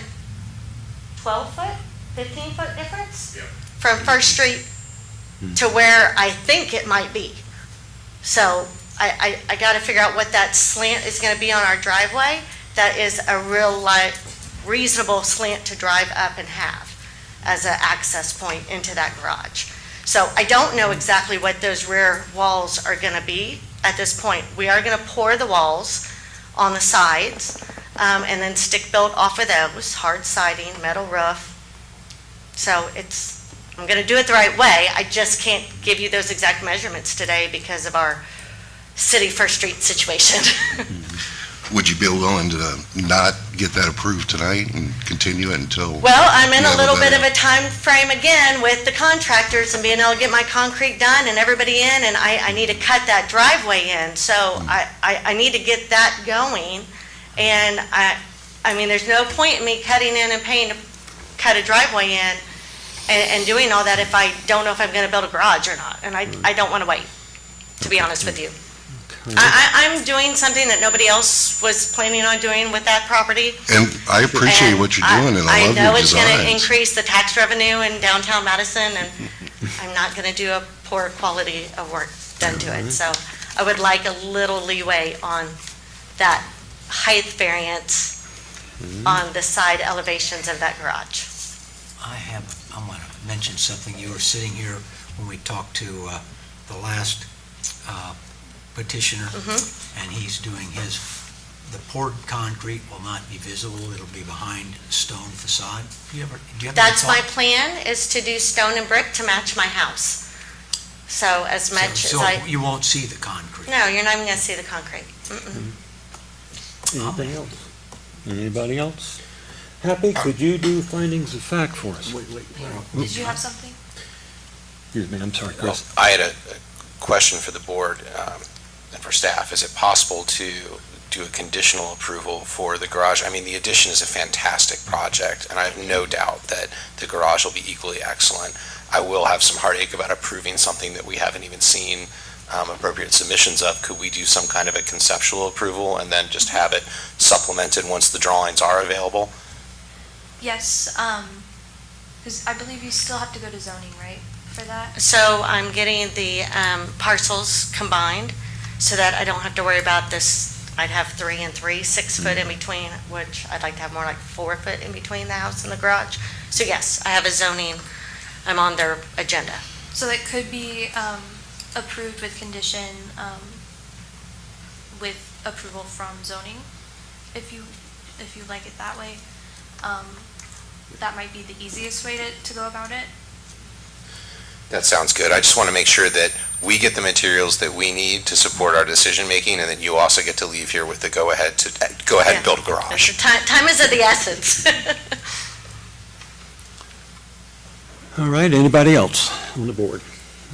12-foot, 15-foot difference from First Street to where I think it might be. So I got to figure out what that slant is going to be on our driveway. That is a real reasonable slant to drive up and have as an access point into that garage. So I don't know exactly what those rear walls are going to be at this point. We are going to pour the walls on the sides and then stick built off of those, hard siding, metal roof. So I'm going to do it the right way. I just can't give you those exact measurements today because of our city First Street situation. Would you be willing to not get that approved tonight and continue it until? Well, I'm in you a have little bit better- of a time frame again with the contractors and being able to get my concrete done and everybody in, and I need to cut that driveway in. So I need to get that going. And I mean, there's no point in me cutting in and paying to cut a driveway in and doing all that if I don't know if I'm going to build a garage or not. And I don't want to wait, to be honest with you. I'm doing something that nobody else was planning on doing with that property. And I appreciate what you're doing, and I love your know it's going to designs. increase the tax revenue in downtown Madison, and I'm not going to do a poor quality of work done to it. So I would like a little leeway on that height variance on the side elevations of that garage. I want to mention something. You were sitting here when we talked to the last petitioner, and he's doing the poured concrete will not be visible, it'll be behind stone facade. Do you have any That's my thought? plan, is to do stone and brick to match my house. So as much as So I, you won't see the concrete? no, you're not even going to see the concrete. Mm-mm. Anything else? Anybody else? Happy, could you do findings of fact for us? Did you have something? Excuse me, I'm sorry, Well, Chris. I had a question for the board and for staff. Is it possible to do a conditional approval for the garage? I mean, the addition is a fantastic project, and I have no doubt that the garage will be equally excellent. I will have some heartache about approving something that we haven't even seen appropriate submissions of. Could we do some kind of a conceptual approval and then just have it supplemented once the drawings are available? Yes, because I believe you still have to go to zoning, right, for that? So I'm getting the parcels combined so that I don't have to worry about this. I'd have 3 and 3, 6 foot in between, which I'd like to have more like 4 foot in between the house and the garage. So yes, I have a zoning, I'm on their agenda. So it could be approved with condition, with approval from zoning, if you like it that way. That might be the easiest way to go about it. That sounds good. I just want to make sure that we get the materials that we need to support our decision-making, and that you also get to leave here with the go-ahead and build a garage. So time is of the essence. All right, anybody else on the board?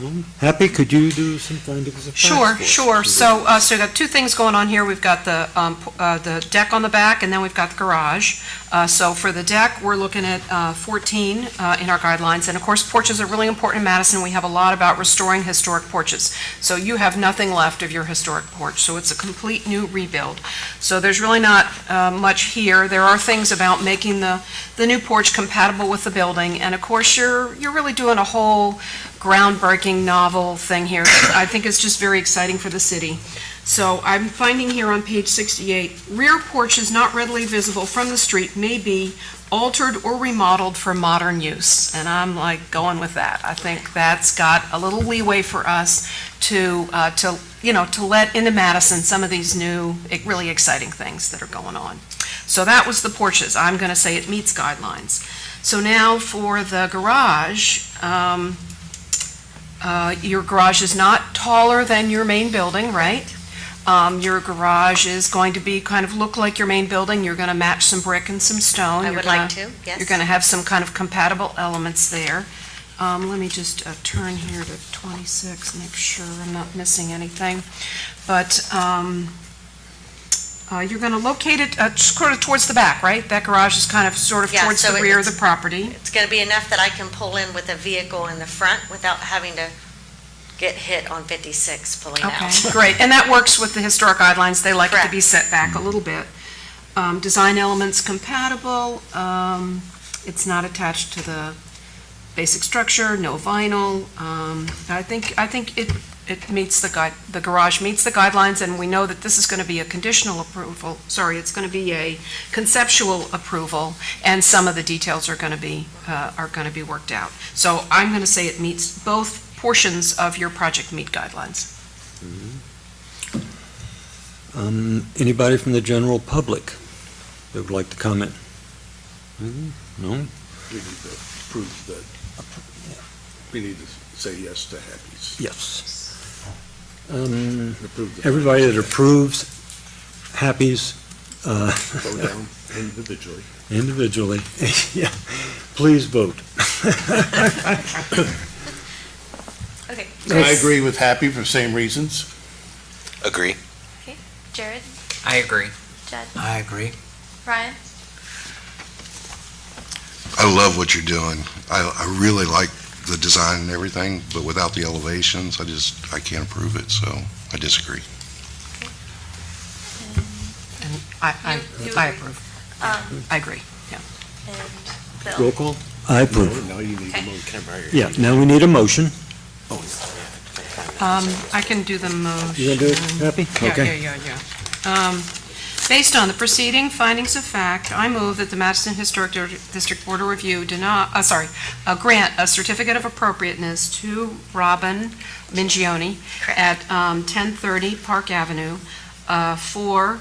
No? Happy, could you do some findings of fact Sure, for us? sure. So we've got two things going on here. We've got the deck on the back, and then we've got the garage. So for the deck, we're looking at 14 in our guidelines. And of course, porches are really important in Madison. We have a lot about restoring historic porches. So you have nothing left of your historic porch. So it's a complete new rebuild. So there's really not much here. There are things about making the new porch compatible with the building. And of course, you're really doing a whole groundbreaking novel thing here that I think is just very exciting for the city. So I'm finding here on page 68, rear porches not readily visible from the street may be altered or remodeled for modern use. And I'm like going with that. I think that's got a little leeway for us to let into Madison some of these new, really exciting things that are going on. So that was the porches. I'm going to say it meets guidelines. So now for the garage, your garage is not taller than your main building, right? Your garage is going to be look like your main building. You're going to match some brick and some stone. I would like to, yes. You're going to have some kind of compatible elements there. Let me just turn here to 26, make sure I'm not missing anything. But you're going to locate it sort of towards the back, right? That garage is Yeah, towards so the rear of it's- the property. It's going to be enough that I can pull in with a vehicle in the front without having to get hit on 56 pulling out. Okay, great. And that works with the historic guidelines. They like it to be Correct. set back a little bit. Design elements compatible. It's not attached to the basic structure, no vinyl. I think it meets the garage meets the guidelines, and we know that this is going to be a conditional approval. Sorry, it's going to be a conceptual approval, and some of the details are going to be worked out. So I'm going to say it meets both portions of your project meet guidelines. Anybody from the general public that would like to comment? No? We need to prove that, we need to say yes to Happy's. Yes. Approve the- Everybody that approves Happy's Vote down individually. individually, yeah, please vote. Okay. I agree with Happy for the same reasons. Agree. Okay, Jared, I agree. Jed, I agree. Ryan? I love what you're doing. I really like the design and everything, but without the elevations, I can't approve it, so I disagree. can, I You I agree? approve. Um, I agree. and Bill? Roll call? I approve. Now you need Okay. to move. Yeah, now we need a motion. I can do the motion. You gonna do it, Happy? Okay. Yeah. Based on the preceding findings of fact, I move that the Madison Historic District Board of Review grant a certificate of appropriateness to Robin Mingione Correct. at 1030 Park Avenue for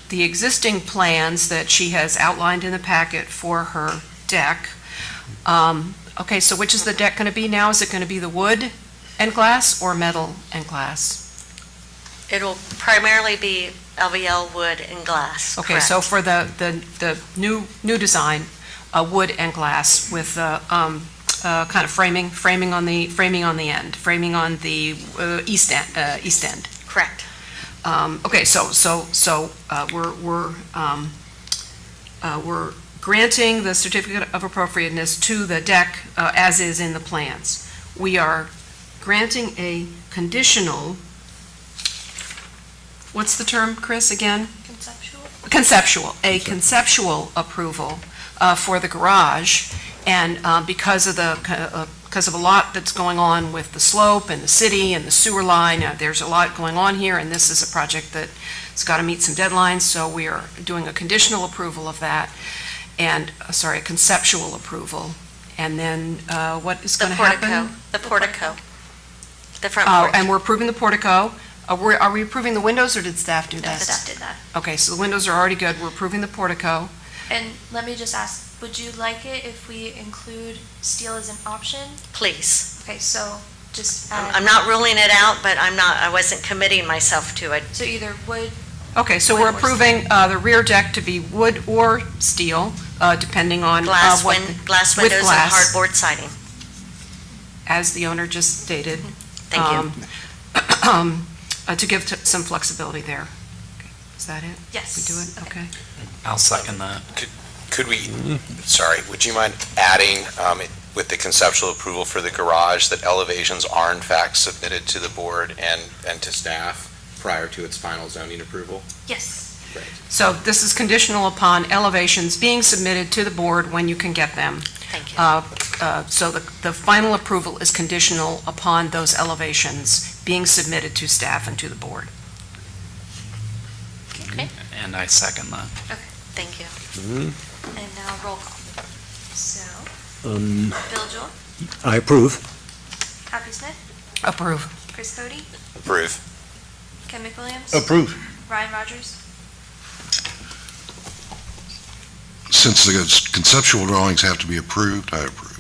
the existing plans that she has outlined in the packet for her deck. Okay, so which is the deck going to be now? Is it going to be the wood and glass or metal and glass? It'll primarily be LVL, wood, and glass. Okay, so correct. for the new design, wood and glass with kind of framing on the end, framing on the east end. Correct. Okay, so we're granting the certificate of appropriateness to the deck as is in the plans. We are granting a conditional, what's the term, Chris, again? Conceptual? Conceptual approval for the garage, and because of a lot that's going on with the slope and the city and the sewer line, there's a lot going on here, and this is a project that's got to meet some deadlines, so we are doing a conditional approval of that, and, a conceptual approval. And then what is going to happen? The portico. The front Oh, porch. and we're approving the portico. Are we approving the windows, or did staff do No, that? staff did that. Okay, so the windows are already good. We're approving the portico. And let me just ask, would you like it if we include steel as an option? Please. Okay, so just add. I'm not ruling it out, but I wasn't committing myself to it. So either wood, Okay, so we're approving the rear deck to be wood or steel, depending on Glass what, glass with windows and glass. hardboard siding. as the owner just stated. Thank you. To give some flexibility there. Okay, is that it? yes. We do it? Okay. I'll second that. Could we, sorry, would you mind adding, with the conceptual approval for the garage, that elevations are in fact submitted to the board and to staff prior to its final zoning approval? Yes. Great. So this is conditional upon elevations being submitted to the board when you can get them. Thank you. So the final approval is conditional upon those elevations being submitted to staff and to the board. Okay. And I second that. Thank you. And now roll call. So, Um, Bill Jewell, I approve. Happy Smith, Approve. Chris Cody, Approve. Ken McWilliams, Approve. Ryan Rogers, Since the conceptual drawings have to be approved, I approve.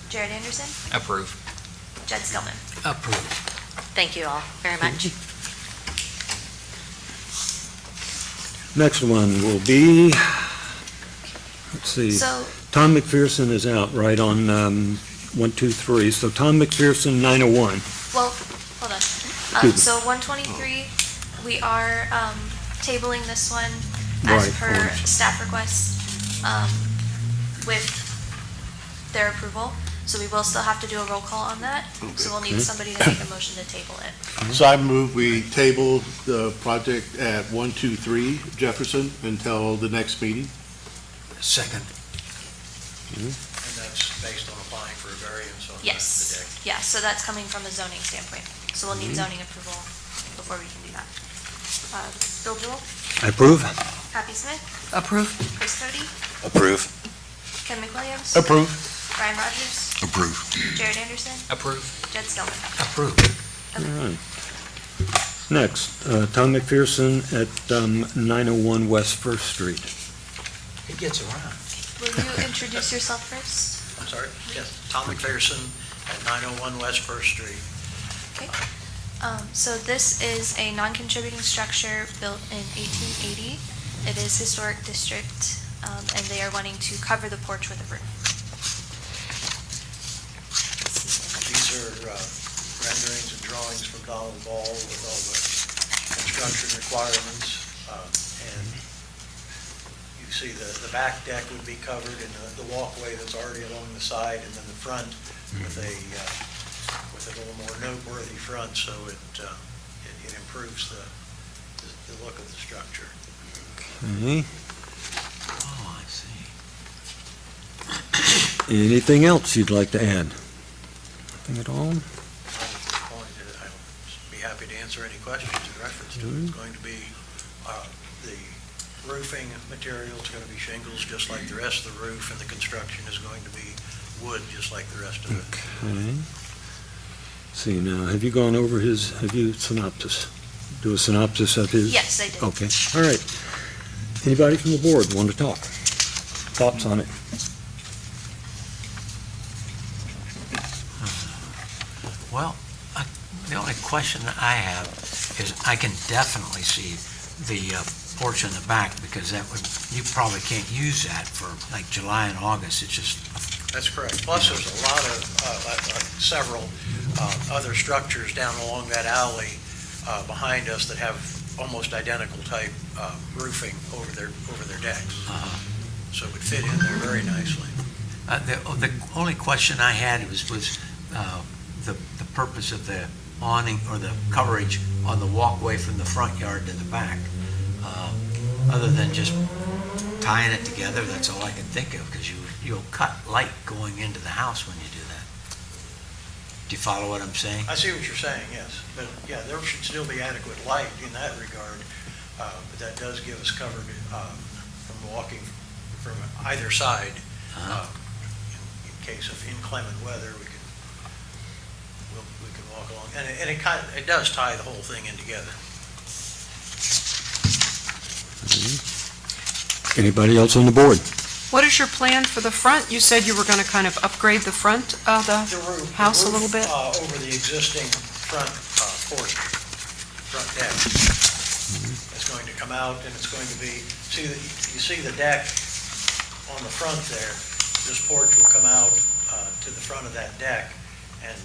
Jared Anderson, Approve. Jed Stillman. Approved. Thank you all very much. Next one will be, let's see, So, Tom McPherson is out, right, on 123. So Tom McPherson, 901. well, hold on. Good. So 123, we are tabling this one Right, as per of course. staff request with their approval. So we will still have to do a roll call on that. So we'll need Okay. somebody to make a motion to table it. So I move we table the project at 123 Jefferson until the next meeting. Second. And that's based on applying for a variance on the deck. Yes. Yeah, so that's coming from a zoning standpoint. So we'll need zoning approval before we can do that. Bill Jewell, I approve. Happy Smith, Approve. Chris Cody, Approve. Ken McWilliams, Approve. Ryan Rogers, Approve. Jared Anderson, Approve. Jed Stillman. Approved. All right. Next, Tom McPherson at 901 West First Street. He gets around. Will you introduce yourself first? I'm sorry? Yes, Tom McPherson at 901 West First Street. Okay. So this is a non-contributing structure built in 1880. It is historic district, and they are wanting to cover the porch with a roof. These are renderings and drawings from Donald Ball with all the construction requirements. And you see the back deck would be covered and the walkway that's already along the side, and then the front with a little more noteworthy front, so it improves the the look of the structure. Okay. Oh, I see. Anything else you'd like to add? Nothing at all? At this point, I'll be happy to answer any questions in reference to it. It's going to be, the roofing material is going to be shingles, just like the rest of the roof, and the construction is going to be wood, just like the rest of it. Okay. See, now, have you gone over do a synopsis of his? Yes, I did. Okay, all right. Anybody from the board want to talk? Thoughts on it? Well, the only question I have is I can definitely see the porch in the back, because you probably can't use that for like July and August. It's just. That's correct. Plus, there's a lot of, several other structures down along that alley behind us that have almost identical type roofing over their decks. So it would fit in there very nicely. The only question I had was the purpose of the awning or the coverage on the walkway from the front yard to the back. Other than just tying it together, that's all I can think of, because you'll cut light going into the house when you do that. Do you follow what I'm saying? I see what you're saying, yes. But, yeah, there should still be adequate light in that regard, but that does give us covered from walking from either side. In case of inclement weather, we can walk along. And it does tie the whole thing in together. Anybody else on the board? What is your plan for the front? You said you were going to kind of upgrade the front of the house a little bit? Over the existing front porch, front deck. It's going to come out, and it's going to be, you see the deck on the front there. This porch will come out to the front of that deck, and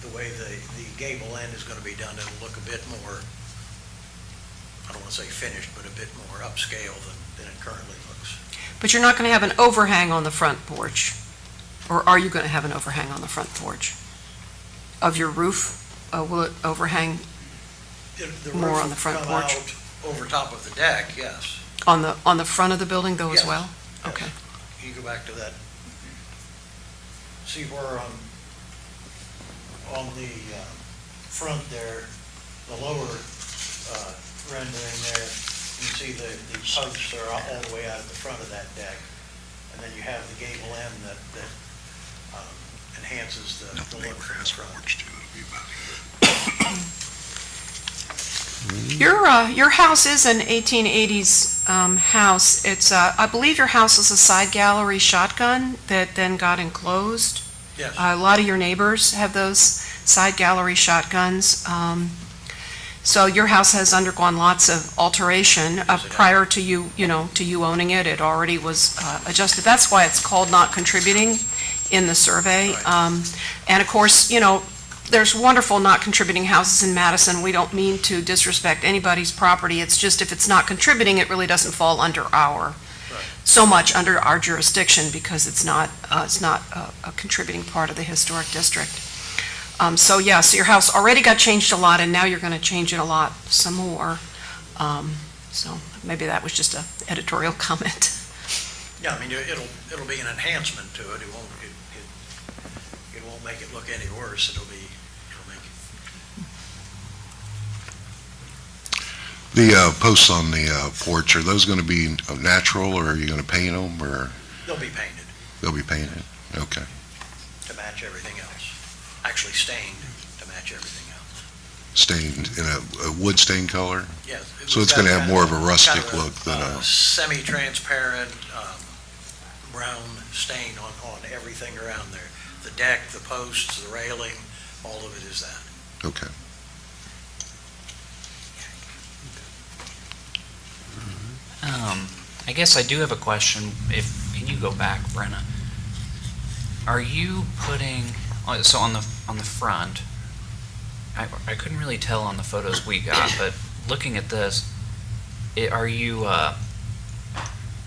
the way the gable end is going to be done, it'll look a bit more, I don't want to say finished, but a bit more upscale than it currently looks. But you're not going to have an overhang on the front porch? Or are you going to have an overhang on the front porch? Of your roof? Will it overhang The more roof on the front will come porch? out over top of the deck, yes. On the front of the building though as Yes. well? Yes. Okay. You go back to that, see where on the front there, the lower rendering there, you see the posts are all the way out at the front of that deck. And then you have the gable end that enhances the look from the front. Your house is an 1880s house. It's, I believe your house is a side gallery shotgun that then got enclosed. Yes. A lot of your neighbors have those side gallery shotguns. So your house has undergone lots of alteration prior to you owning it. It already was adjusted. That's why it's called not contributing in the survey. Right. And of course, there's wonderful not contributing houses in Madison. We don't mean to disrespect anybody's property. It's just if it's not contributing, it really doesn't fall under so much under our jurisdiction, because it's not a contributing part of the historic district. So your house already got changed a lot, and now you're going to change it a lot some more. So maybe that was just an editorial comment. Yeah, I mean, it'll be an enhancement to it. It won't make it look any worse. It'll make The posts on the porch, are those going to be natural, or are you going to paint them, or they'll be painted they'll be painted? Okay. to match everything else. Actually stained to match everything else. Stained in a wood stain color? Yes. So it's going to have more of a rustic look than a... Semi-transparent brown stain on everything around there. The deck, the posts, the railing, all of it is that. Okay. I guess I do have a question. Can you go back, Brenna? Are you putting, so on the front, I couldn't really tell on the photos we got, but looking at this, are you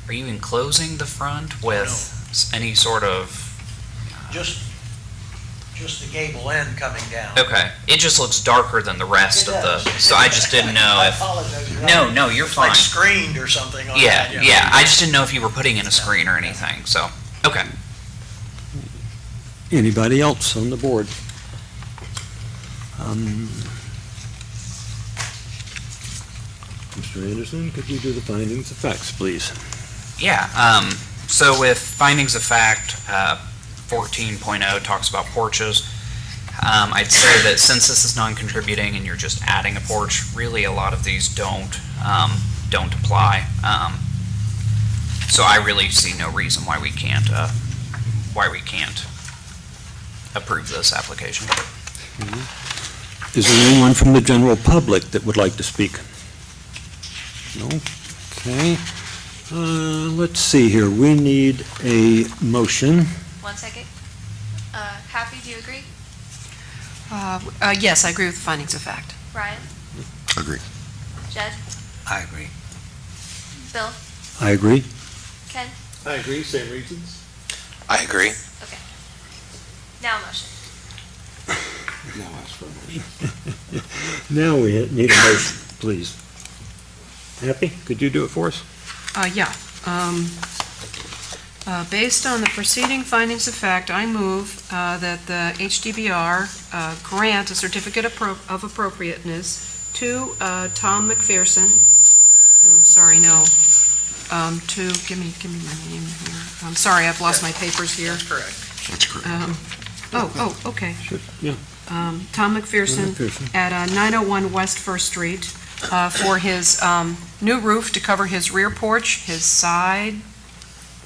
enclosing the front with any sort of? Just just the gable end coming down. Okay, it just looks darker than the rest It of the, does. so I just didn't know I if, apologize. You're no, right. no, you're It's like fine. screened or something on Yeah, that. yeah, I just didn't know if you were putting in a screen or anything, so, okay. Anybody else on the board? Mr. Anderson, could you do the findings of facts, please? Yeah, so with findings of fact, 14.0 talks about porches. I'd say that since this is non-contributing and you're just adding a porch, really a lot of these don't apply. So I really see no reason why we can't approve this application. Is there anyone from the general public that would like to speak? No? Okay. Let's see here. We need a motion. 1 second. Happy, do you agree? Yes, I agree with the findings of fact. Ryan? Agree. Jed? I agree. Bill? I agree. Ken? I agree, same reasons. I agree. Okay. Now motion. Now we need a motion, please. Happy? Could you do it for us? Yeah. Based on the preceding findings of fact, I move that the HDBR grant a certificate of appropriateness to Tom McPherson. Oh, sorry, no. Give me my name here. I'm sorry, I've lost my papers here. That's correct. That's correct. Okay. Sure. Yeah. Tom McPherson McPherson. at 901 West First Street for his new roof to cover his rear porch, his side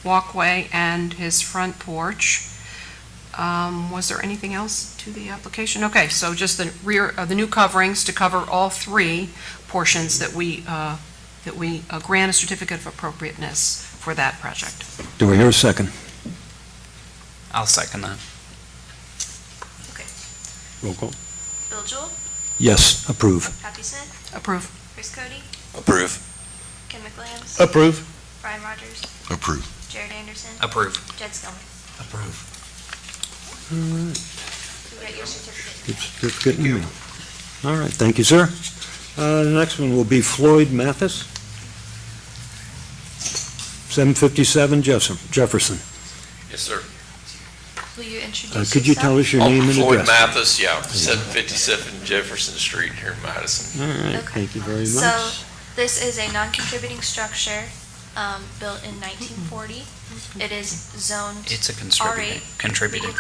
walkway, and his front porch. Was there anything else to the application? Okay, so just the rear, the new coverings to cover all three portions that we grant a certificate of appropriateness for that project. Do we hear a second? I'll second that. Roll call. Bill Jewell? Yes, approve. Happy Smith? Approve. Chris Cody? Approve. Ken McWilliams? Approve. Brian Rogers? Approve. Jared Anderson? Approve. Jed Skillman? Approve. You get your certificate. Good certificate in the mail. All right, thank you, sir. The next one will be Floyd Mathis, 757 Jefferson. Yes, sir. Will you introduce Could you tell us your name and Floyd address? Mathis, yeah, 757 Jefferson Street here in Madison. All right, Okay. thank you very much. So, this is a non-contributing structure, built in 1940. It is zoned It's a R8. contributing.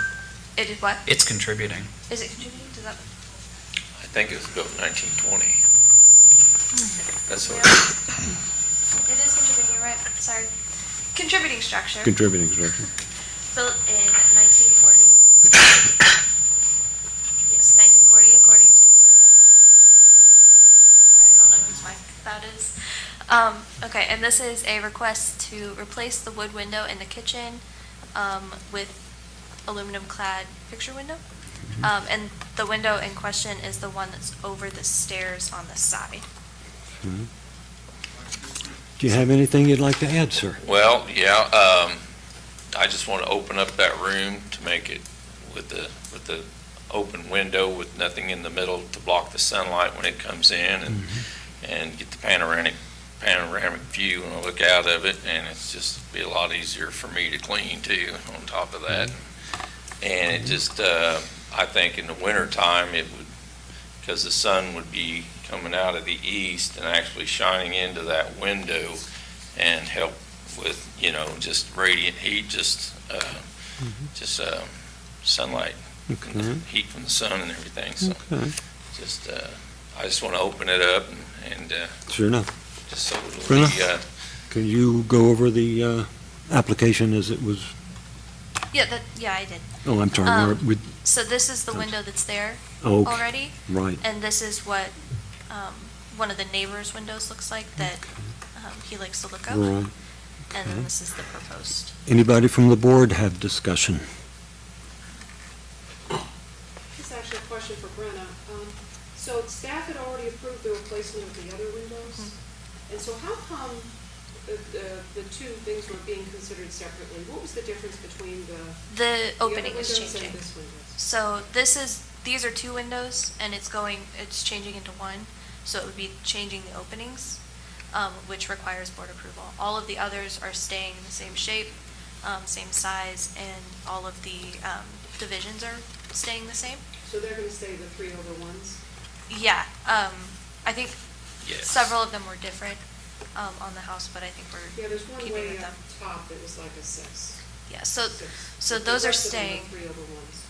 It is what? It's contributing. Is it contributing? Does that? I think it was built in 1920. That's what, It is contributing, you're right, sorry. Contributing structure, Contributing structure. built in 1940. Yes, 1940, according to the survey. Sorry, I don't know whose mic that is. Okay, and this is a request to replace the wood window in the kitchen with aluminum-clad picture window. And the window in question is the one that's over the stairs on the side. Do you have anything you'd like to add, sir? well, yeah, I just want to open up that room to make it with the open window with nothing in the middle to block the sunlight when it comes in and get the panoramic view and look out of it, and it's just be a lot easier for me to clean too on top of that. And it just, I think in the wintertime, it would, because the sun would be coming out of the east and actually shining into that window and help with, just radiant heat, just sunlight, Okay. heat from the sun and everything, so Okay. just, I just want to open it up and Sure enough. just so Fair it'll be, Can you go over the application as it was? Yeah, I did. Oh, I'm sorry. So this is the window that's there Oh, already, right. and this is what one of the neighbor's windows looks like that he likes to look up, Right. and then this is the proposed. Anybody from the board have discussion? This is actually a question for Brenna. So staff had already approved the replacement of the other windows, and so how come the two things were being considered separately. What was the difference between the The other opening is windows and changing. this window? So these are two windows, and it's changing into one, so it would be changing the openings, which requires board approval. All of the others are staying the same shape, same size, and all of the divisions are staying the same. So they're gonna stay the 3/1s? Yeah, I think Yes. several of them were different on the house, but I think we're Yeah, there's one keeping way with up them. top that was like a 6. Yeah, so Six. those are The rest of them staying. 3/1s.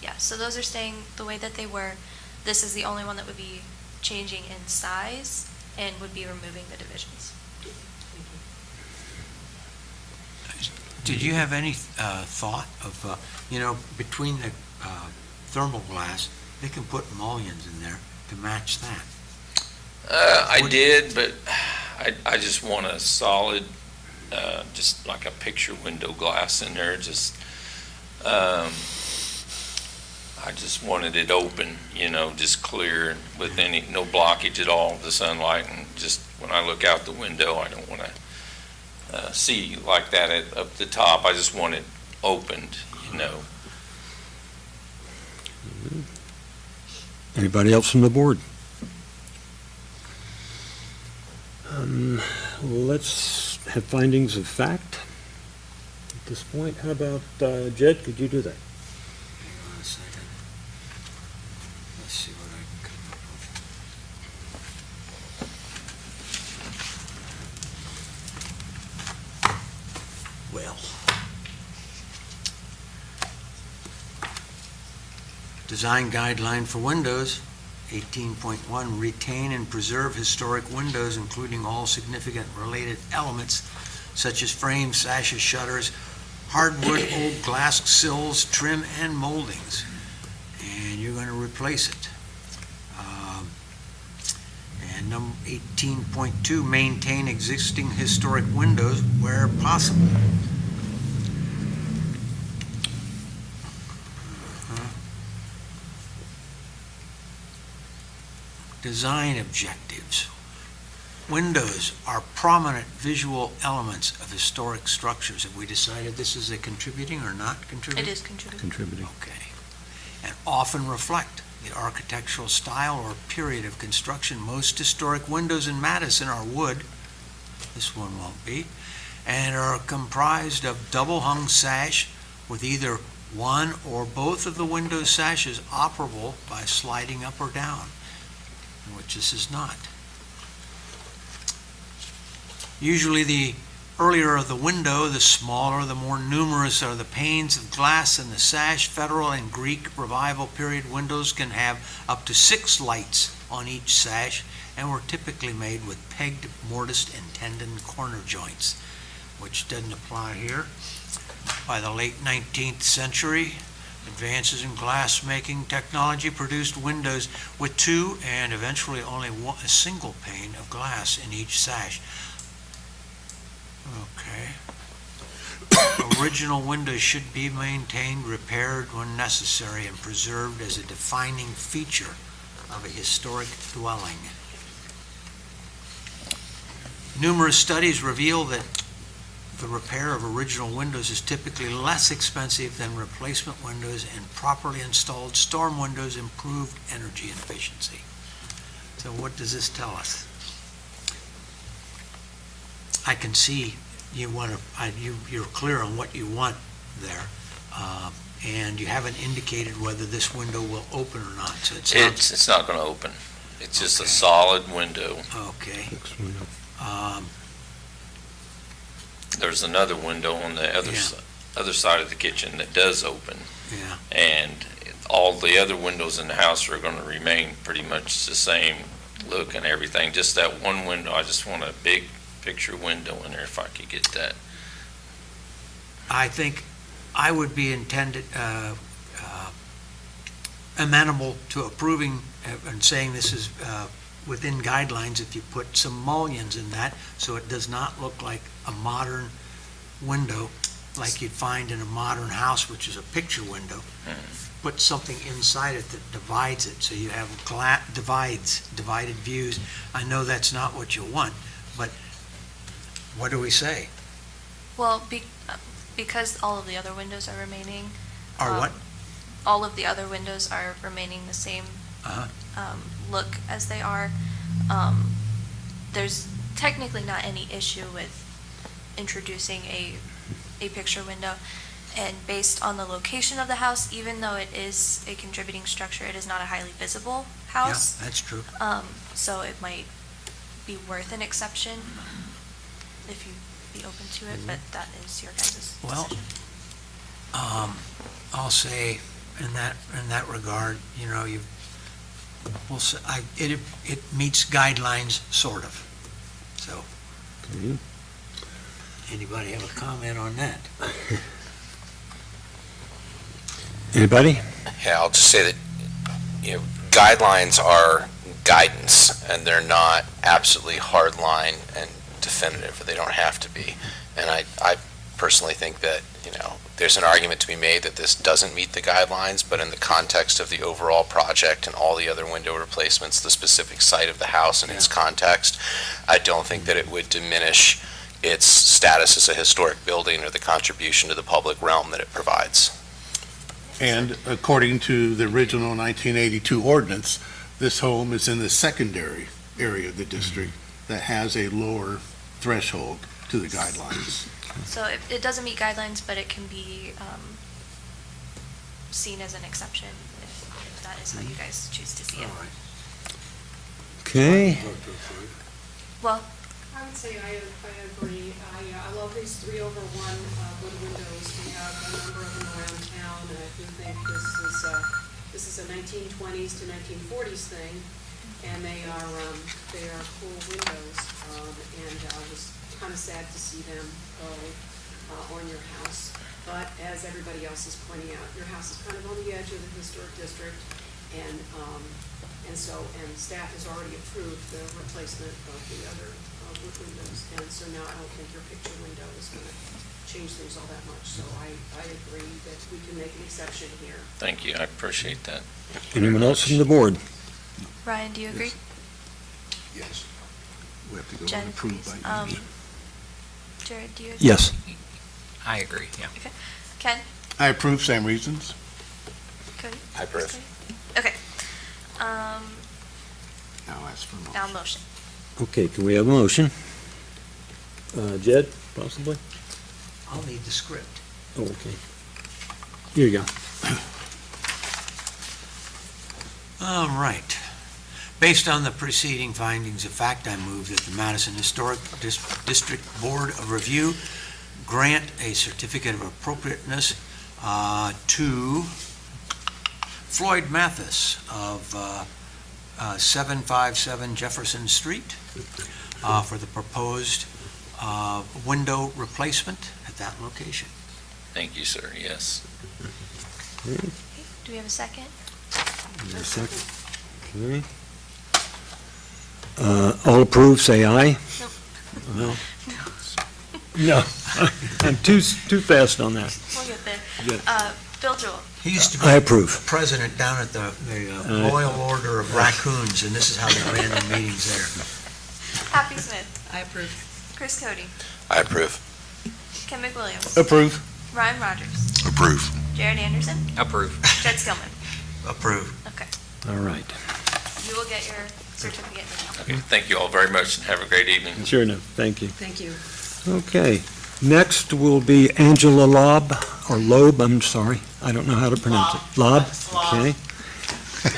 Yeah, so those are staying the way that they were. This is the only one that would be changing in size and would be removing the divisions. Did you have any thought of, between the thermal glass, they can put mullions in there to match that? I did, but I just want a solid, just like a picture window glass in there, just, I just wanted it open, just clear with no blockage at all of the sunlight, and just when I look out the window, I don't want to see like that up the top. I just want it opened, Anybody else from the board? Let's have findings of fact at this point. How about, Jed, could you do that? Hang on a second. Let's see what I can come up with. Well. Design guideline for windows, 18.1, retain and preserve historic windows, including all significant related elements such as frames, sashes, shutters, hardwood, old glass sills, trim, and moldings. And you're going to replace it. And number 18.2, maintain existing historic windows where possible. Design objectives. Windows are prominent visual elements of historic structures. Have we decided this is a contributing or not It contributing? is contributing. Contributing. Okay. And often reflect the architectural style or period of construction. Most historic windows in Madison are wood. This one won't be. And are comprised of double-hung sash with either one or both of the window sashes operable by sliding up or down, which this is not. Usually the earlier the window, the smaller, the more numerous are the panes of glass in the sash. Federal and Greek Revival period windows can have up to 6 lights on each sash and were typically made with pegged mortised and tendon corner joints, which doesn't apply here. By the late 19th century, advances in glass-making technology produced windows with 2 and eventually only a single pane of glass in each sash. Okay. Original windows should be maintained, repaired when necessary, and preserved as a defining feature of a historic dwelling. Numerous studies reveal that the repair of original windows is typically less expensive than replacement windows, and properly installed storm windows improve energy efficiency. So what does this tell us? I can see you're clear on what you want there, and you haven't indicated whether this window will open or not, so it sounds... It's not going to open. It's just a Okay. solid window. Okay. Next window. There's another window on the other side of the kitchen that does open. Yeah. And all the other windows in the house are going to remain pretty much the same look and everything. Just that one window, I just want a big picture window in there if I could get that. I think I would be amenable to approving and saying this is within guidelines if you put some mullions in that, so it does not look like a modern window like you'd find in a modern house, which is a picture window. Put something inside it that divides it, so you have divided views. I know that's not what you want, but what do we say? Well, because all of the other windows are remaining. Or what? All of the other windows are remaining the same look as they are. There's technically not any issue with introducing a picture window. And based on the location of the house, even though it is a contributing structure, it is not a highly visible house. Yeah, that's true. So it might be worth an exception if you'd be open to it, but that is your guys' Well, decision. I'll say in that regard, it meets guidelines, sort of. So, anybody have a comment on that? Anybody? Yeah, I'll just say that, guidelines are guidance, and they're not absolutely hard line and definitive. They don't have to be. And I personally think that, there's an argument to be made that this doesn't meet the guidelines, but in the context of the overall project and all the other window replacements, the specific site of the house and its context, I don't think that it would diminish its status as a historic building or the contribution to the public realm that it provides. And according to the original 1982 ordinance, this home is in the secondary area of the district that has a lower threshold to the guidelines. So it doesn't meet guidelines, but it can be seen as an exception if that is how you guys choose to see it. Okay. Well, I would say I agree. I love these 3/1 wood windows. We have a number of them around town, and I do think this is a 1920s to 1940s thing, and they are cool windows. And I was kind of sad to see them go on your house. But as everybody else is pointing out, your house is kind of on the edge of the historic district, and staff has already approved the replacement of the other wood windows, and so now I don't think your picture window is going to change things all that much. So I agree that we can make an exception here. Thank you, I appreciate that. Anyone else from the board? Ryan, do you agree? Yes. We have to go Jen, and approve please. by email. Jared, do you agree? Yes. I agree, yeah. Okay. Ken? I approve, same reasons. Cody? I approve. Okay. Now ask for a motion. Now motion. Okay, can we have a motion? Jed, possibly? I'll need the script. Oh, okay. Here you go. All right. Based on the preceding findings of fact, I move that the Madison Historic District Board of Review grant a certificate of appropriateness to Floyd Mathis of 757 Jefferson Street for the proposed window replacement at that location. Thank you, sir, yes. Okay. Do we have a second? A second. Okay. All approved, say aye. No. No, I'm too fast on that. We'll get there. Good. Bill Jewell. He used to I be approve. president down at the Royal Order of Raccoons, and this is how they ran their meetings there. Happy Smith. I approve. Chris Cody. I approve. Ken McWilliams. Approve. Ryan Rogers. Approve. Jared Anderson. Approve. Jed Skillman. Approved. Okay. All right. You will get your certificate in the mail. Okay, thank you all very much, and have a great evening. Sure enough, thank you. Thank you. Okay, next will be Angela Loeb, I'm sorry, I don't know how to pronounce it. Loeb, okay.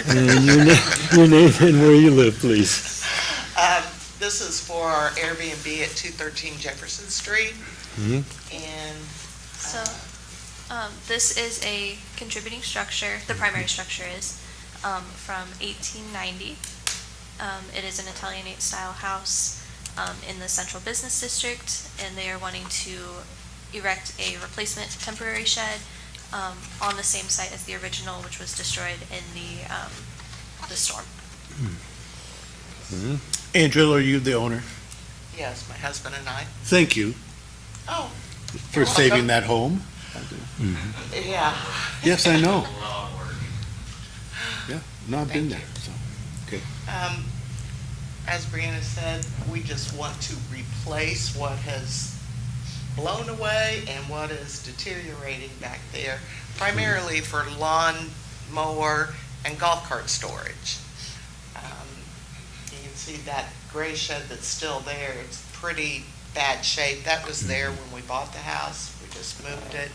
And your name and where you live, please. This is for our Airbnb at 213 Jefferson Street, Mhm. and So, this is a contributing structure, the primary structure is, from 1890. It is an Italianate style house in the central business district, and they are wanting to erect a replacement temporary shed on the same site as the original, which was destroyed in the storm. Angela, are you the owner? yes, my husband and I. Thank you Oh, for You're saving welcome. that home. yeah. Yes, I know. Yeah, no, I've been there, so. Um, as Brianna said, we just want to replace what has blown away and what is deteriorating back there, primarily for lawn mower and golf cart storage. You can see that gray shed that's still there. It's pretty bad shape. That was there when we bought the house. We just moved it.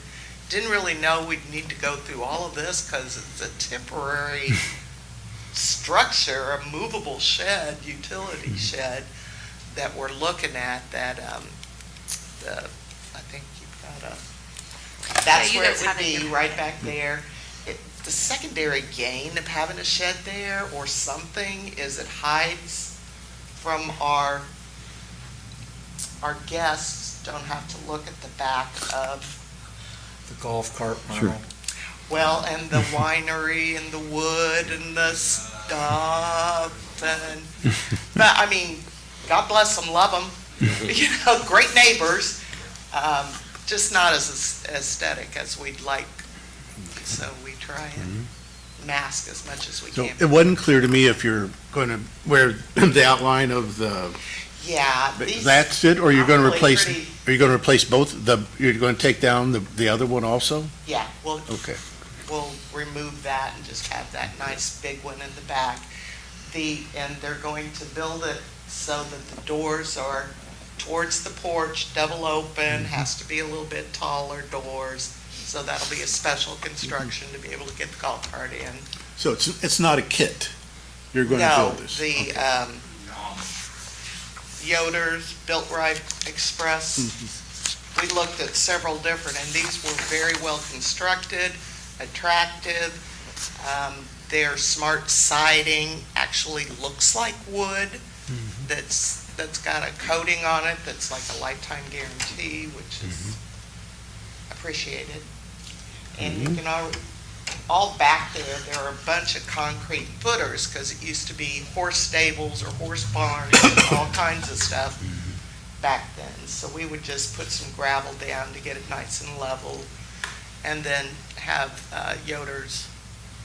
Didn't really know we'd need to go through all of this because it's a temporary structure, a movable shed, utility shed that we're looking at that, I think you've got that's you where guys it would have it be, in right back there. The secondary gain of having a shed there or something is it hides from our guests don't have to look at the back of, The golf cart Sure. model. well, and the winery and the wood and the stuff and, but I mean, God bless them, love them, you know, great neighbors, just not as aesthetic as we'd like. So we try and mask as much as we So can. it wasn't clear to me if you're going to, where the outline of the, Yeah. these- that's it, or you're going to probably replace, pretty- are you going to replace both, you're going to take down the other one also? Yeah, we'll Okay. remove that and just have that nice big one in the back. And they're going to build it so that the doors are towards the porch, double open, has to be a little bit taller doors. So that'll be a special construction to be able to get the golf cart in. So it's not a kit? You're going to No, build this? the Yoder's Built Right Express. We looked at several different, and these were very well constructed, attractive. Their smart siding actually looks like wood. That's got a coating on it that's like a lifetime guarantee, which is appreciated. And you can all back there are a bunch of concrete footers, because it used to be horse stables or horse barns, and all kinds of stuff back then. So we would just put some gravel down to get it nice and level, and then have Yoder's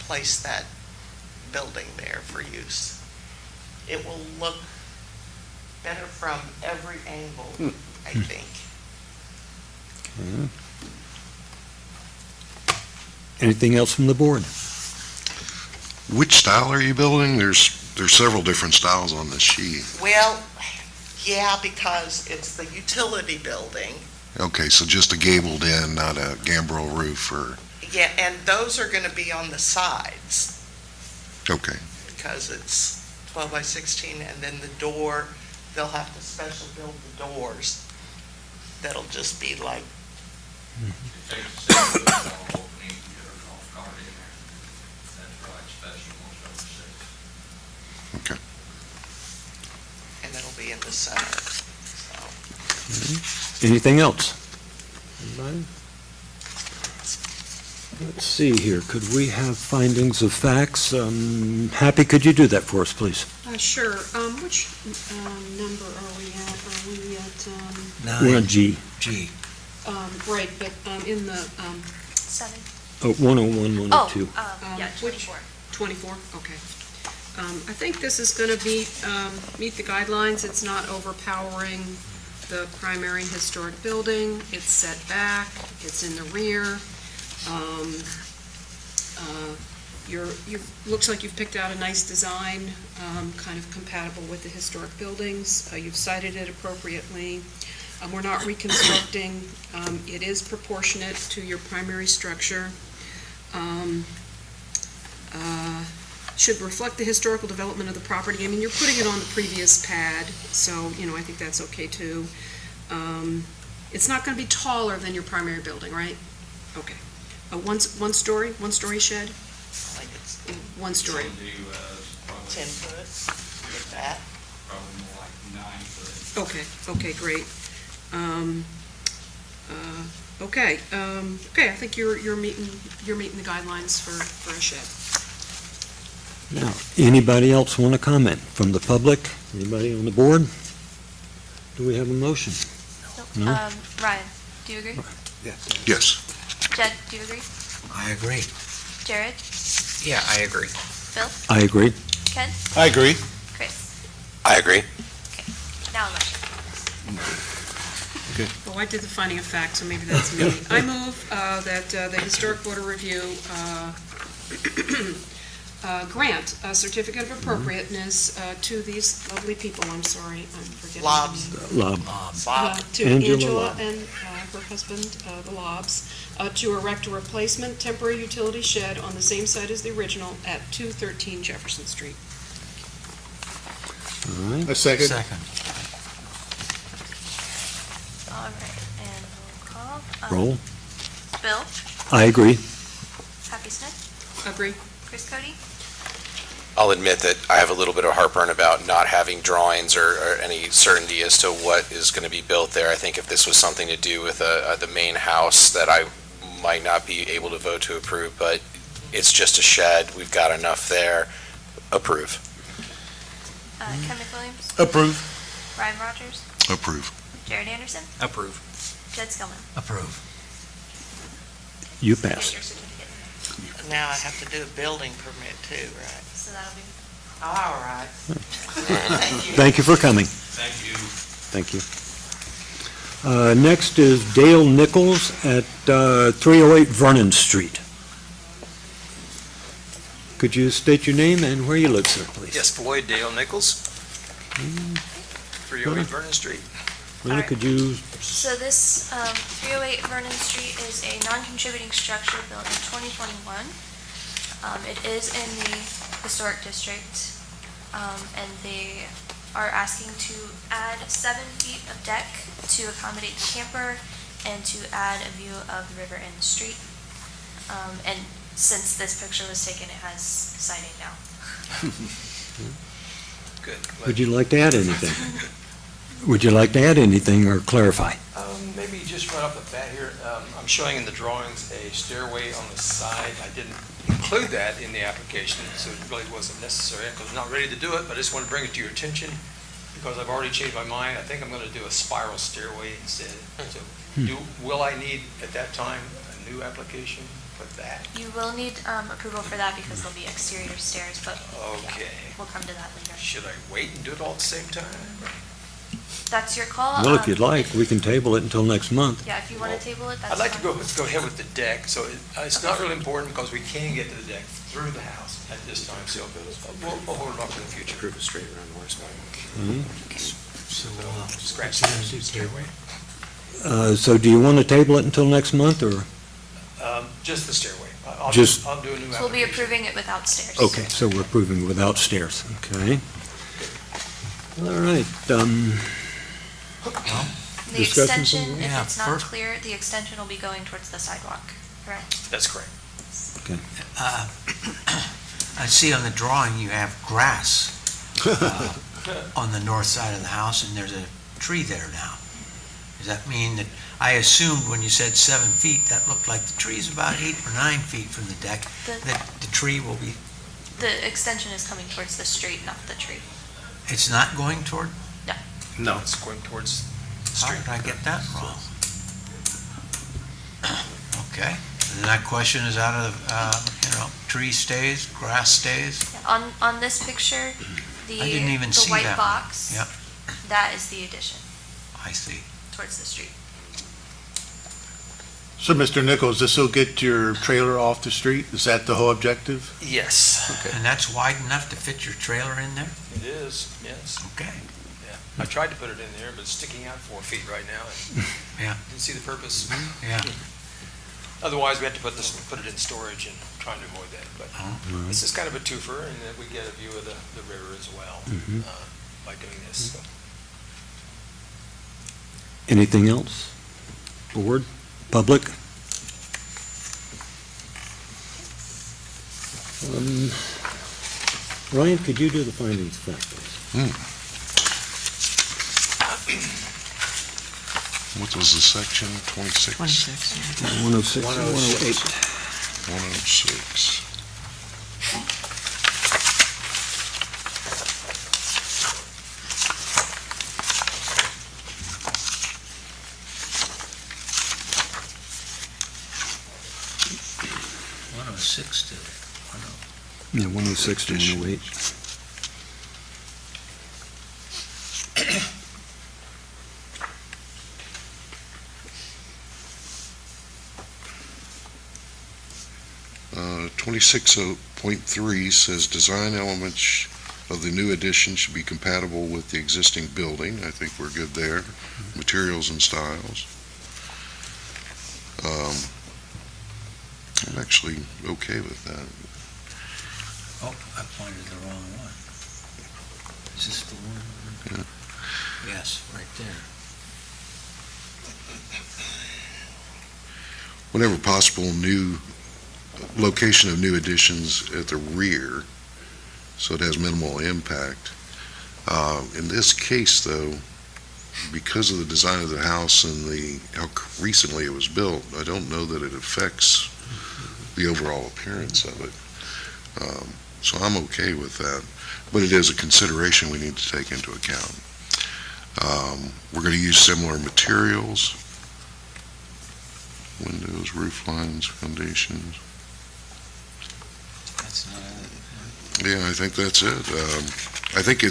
place that building there for use. It will look better from every angle, I think. Anything else from the board? Which style are you building? There's several different styles on this sheet. Well, yeah, because it's the utility building. Okay, so just a gabled in, not a gambrel roof or, Yeah, and those are gonna be on the sides, okay. because it's 12 by 16, and then the door, they'll have to special build the doors. That'll just be like, Okay. and it'll be in the center, so. Anything else? Anybody? Let's see here, could we have findings of facts? Happy, could you do that for us, please? Sure. Which number are we at? Are we at, We're on G. G. right, but in the 7. Oh, 101, 102. Yeah, which- 24. 24? Okay. I think this is going to meet the guidelines. It's not overpowering the primary historic building. It's set back. It's in the rear. Looks like you've picked out a nice design, kind of compatible with the historic buildings. You've cited it appropriately. We're not reconstructing. It is proportionate to your primary structure. Should reflect the historical development of the property. I mean, you're putting it on the previous pad, so, I think that's okay too. It's not going to be taller than your primary building, right? Okay. One story shed? Like it's One story. 10 foot, with that. Okay, great. Okay, I think you're meeting the guidelines for a shed. Now, anybody else want to comment from the public? Anybody on the board? Do we have a motion? Nope. No? Ryan, do you agree? Yes. Jed, do you agree? I agree. Jared? Yeah, I agree. Phil? I agree. Ken? I agree. Chris? I I agree. Now a motion. Oh, I did the finding of fact, so maybe that's me. I move that the Historic Board of Review grant a certificate of appropriateness to these lovely people, I'm sorry, I'm forgetting. Lobs. Lob. To Angela Angela Lobb. and her husband, the Lobs, to erect a replacement temporary utility shed on the same site as the original at 213 Jefferson Street. All right. A second? All right, and roll call. Roll. Bill, I agree. Happy Smith, Agree. Chris Cody, I'll admit that I have a little bit of heartburn about not having drawings or any certainty as to what is going to be built there. I think if this was something to do with the main house, that I might not be able to vote to approve, but it's just a shed. We've got enough there. Approve. Ken McWilliams, Approve. Ryan Rogers, Approve. Jared Anderson, Approve. Jed Skillman. Approve. You Get pass. your certificate. Now I have to do a building permit too, right? So that'll be All right. Thank you for coming. Thank you. Thank you. Next is Dale Nichols at 308 Vernon Street. Could you state your name and where you live, sir, please? Yes, Floyd Dale Nichols, 308 Vernon Street. Rena, could you, So this 308 Vernon Street is a non-contributing structure built in 2021. It is in the historic district, and they are asking to add 7 feet of deck to accommodate the camper and to add a view of the river and the street. And since this picture was taken, it has siding now. Good. would you like to add anything? Would you like to add anything or clarify? Maybe just right off the bat here, I'm showing in the drawings a stairway on the side. I didn't include that in the application, so it really wasn't necessary, because I'm not ready to do it, but I just want to bring it to your attention, because I've already changed my mind. I think I'm going to do a spiral stairway instead. So will I need, at that time, a new application for that? You will need approval for that because there'll be exterior stairs, but Okay. we'll come to that later. Should I wait and do it all at the same time? That's your call. Well, if you'd like, we can table it until next month. Yeah, if you want to table it, that's I'd like to fine. go ahead with the deck, so it's not really important because we can get to the deck through the house at this time, so we'll hold it off for the future. Approve it straight around the horse So, Scratch you're that. gonna do stairway? So do you want to table it until next month, or? Just the stairway. I'll Just- I'll do a new So we'll be application. approving it without stairs. Okay, so we're approving without stairs, okay? All right, The discussion extension, from- if Yeah, it's not first- clear, the extension will be going towards the sidewalk, correct? That's correct. I see on the drawing you have grass on the north side of the house, and there's a tree there now. Does that mean that, I assumed when you said 7 feet, that looked like the tree's about 8 or 9 feet from the deck, The- that the tree will be, The extension is coming towards the street, not the tree. it's not going toward, No, it's going towards the how street. did I get that wrong? Okay, then that question is out of, tree stays, grass stays? On this picture, the I didn't even see white that. box, Yep. that is the addition I see. towards the street. So, Mr. Nichols, this will get your trailer off the street? Is that the whole objective? Yes, And that's wide enough to fit your trailer in there? it is, yes. Okay. I tried to put it in there, but it's sticking out 4 feet right now. and Yeah. Didn't see the purpose. Yeah. Otherwise, we had to put it in storage and trying to avoid that. But Oh. this is kind of a twofer, and that we get a view of the river as well by doing this. So. anything else? Board, public? Ryan, could you do the findings of fact, please? What was the section, 26? 106 and 108. 106. Yeah, 106 to 108. 26.3 says design elements of the new addition should be compatible with the existing building. I think we're good there. Materials and styles. I'm actually okay with that. Oh, I pointed the wrong one. Is this the one? Yeah. Yes, right there. Whenever possible, new location of new additions at the rear, so it has minimal impact. In this case, though, because of the design of the house and how recently it was built, I don't know that it affects the overall appearance of it. So I'm okay with that, but it is a consideration we need to take into account. We're going to use similar materials, windows, roof lines, foundations. That's not it. Yeah, I think that's it. I think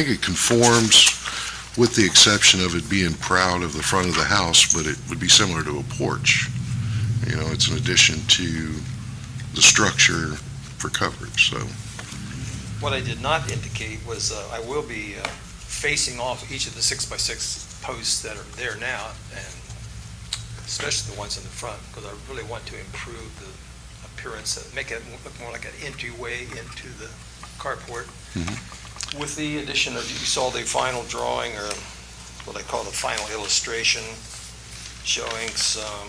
it conforms with the exception of it being proud of the front of the house, but it would be similar to a porch. You know, it's an addition to the structure for coverage, so. What I did not indicate was I will be facing off each of the 6x6 posts that are there now, and especially the ones in the front, because I really want to improve the appearance, make it look more like an entryway into the carport. With the addition of, you saw the final drawing, or what I call the final illustration, showing some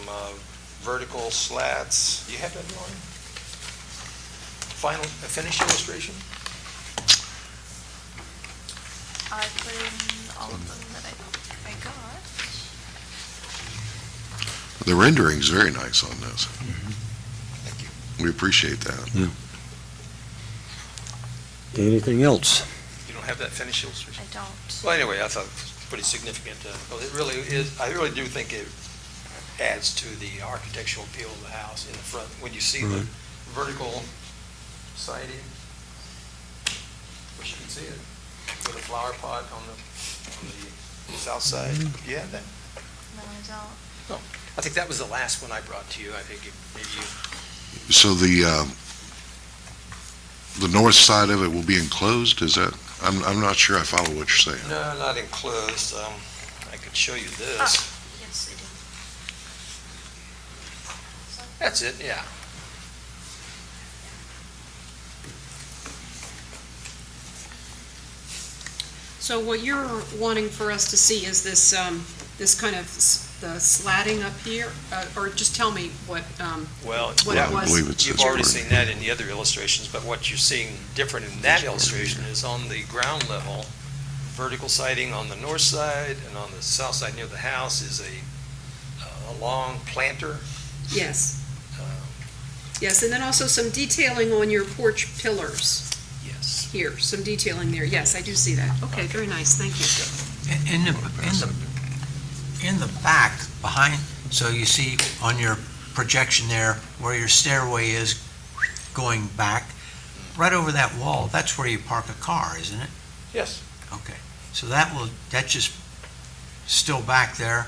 vertical slats. Do you have that drawing? Finished illustration? I put in all of them that I got. The rendering's very nice on this. Thank you. We appreciate that. Anything else? You don't have that finished illustration? I don't. Well, anyway, I thought it was pretty significant. Well, it really is, I really do think it adds to the architectural appeal of the house in the front. When you see the vertical siding, wish you could see it, with a flower pot on the south side. Do you have that? No, I don't. I think that was the last one I brought to you. I think maybe you. So the north side of it will be enclosed, is that? I'm not sure I follow what you're saying. No, not enclosed. I could show you this. Yes, I do. That's it, yeah. So what you're wanting for us to see is this, this kind of, the slatting up here, or just tell me what, Well, what yeah, it was. you've already seen that in the other illustrations, but what you're seeing different in that illustration is on the ground level, vertical siding on the north side, and on the south side near the house is a long planter. Yes. Yes, and then also some detailing on your porch pillars. Yes. Here, some detailing there. Yes, I do see that. Okay, very nice, thank you. In the back, behind, so you see on your projection there, where your stairway is going back, right over that wall, that's where you park a car, isn't it? Yes. Okay, so that's just still back there,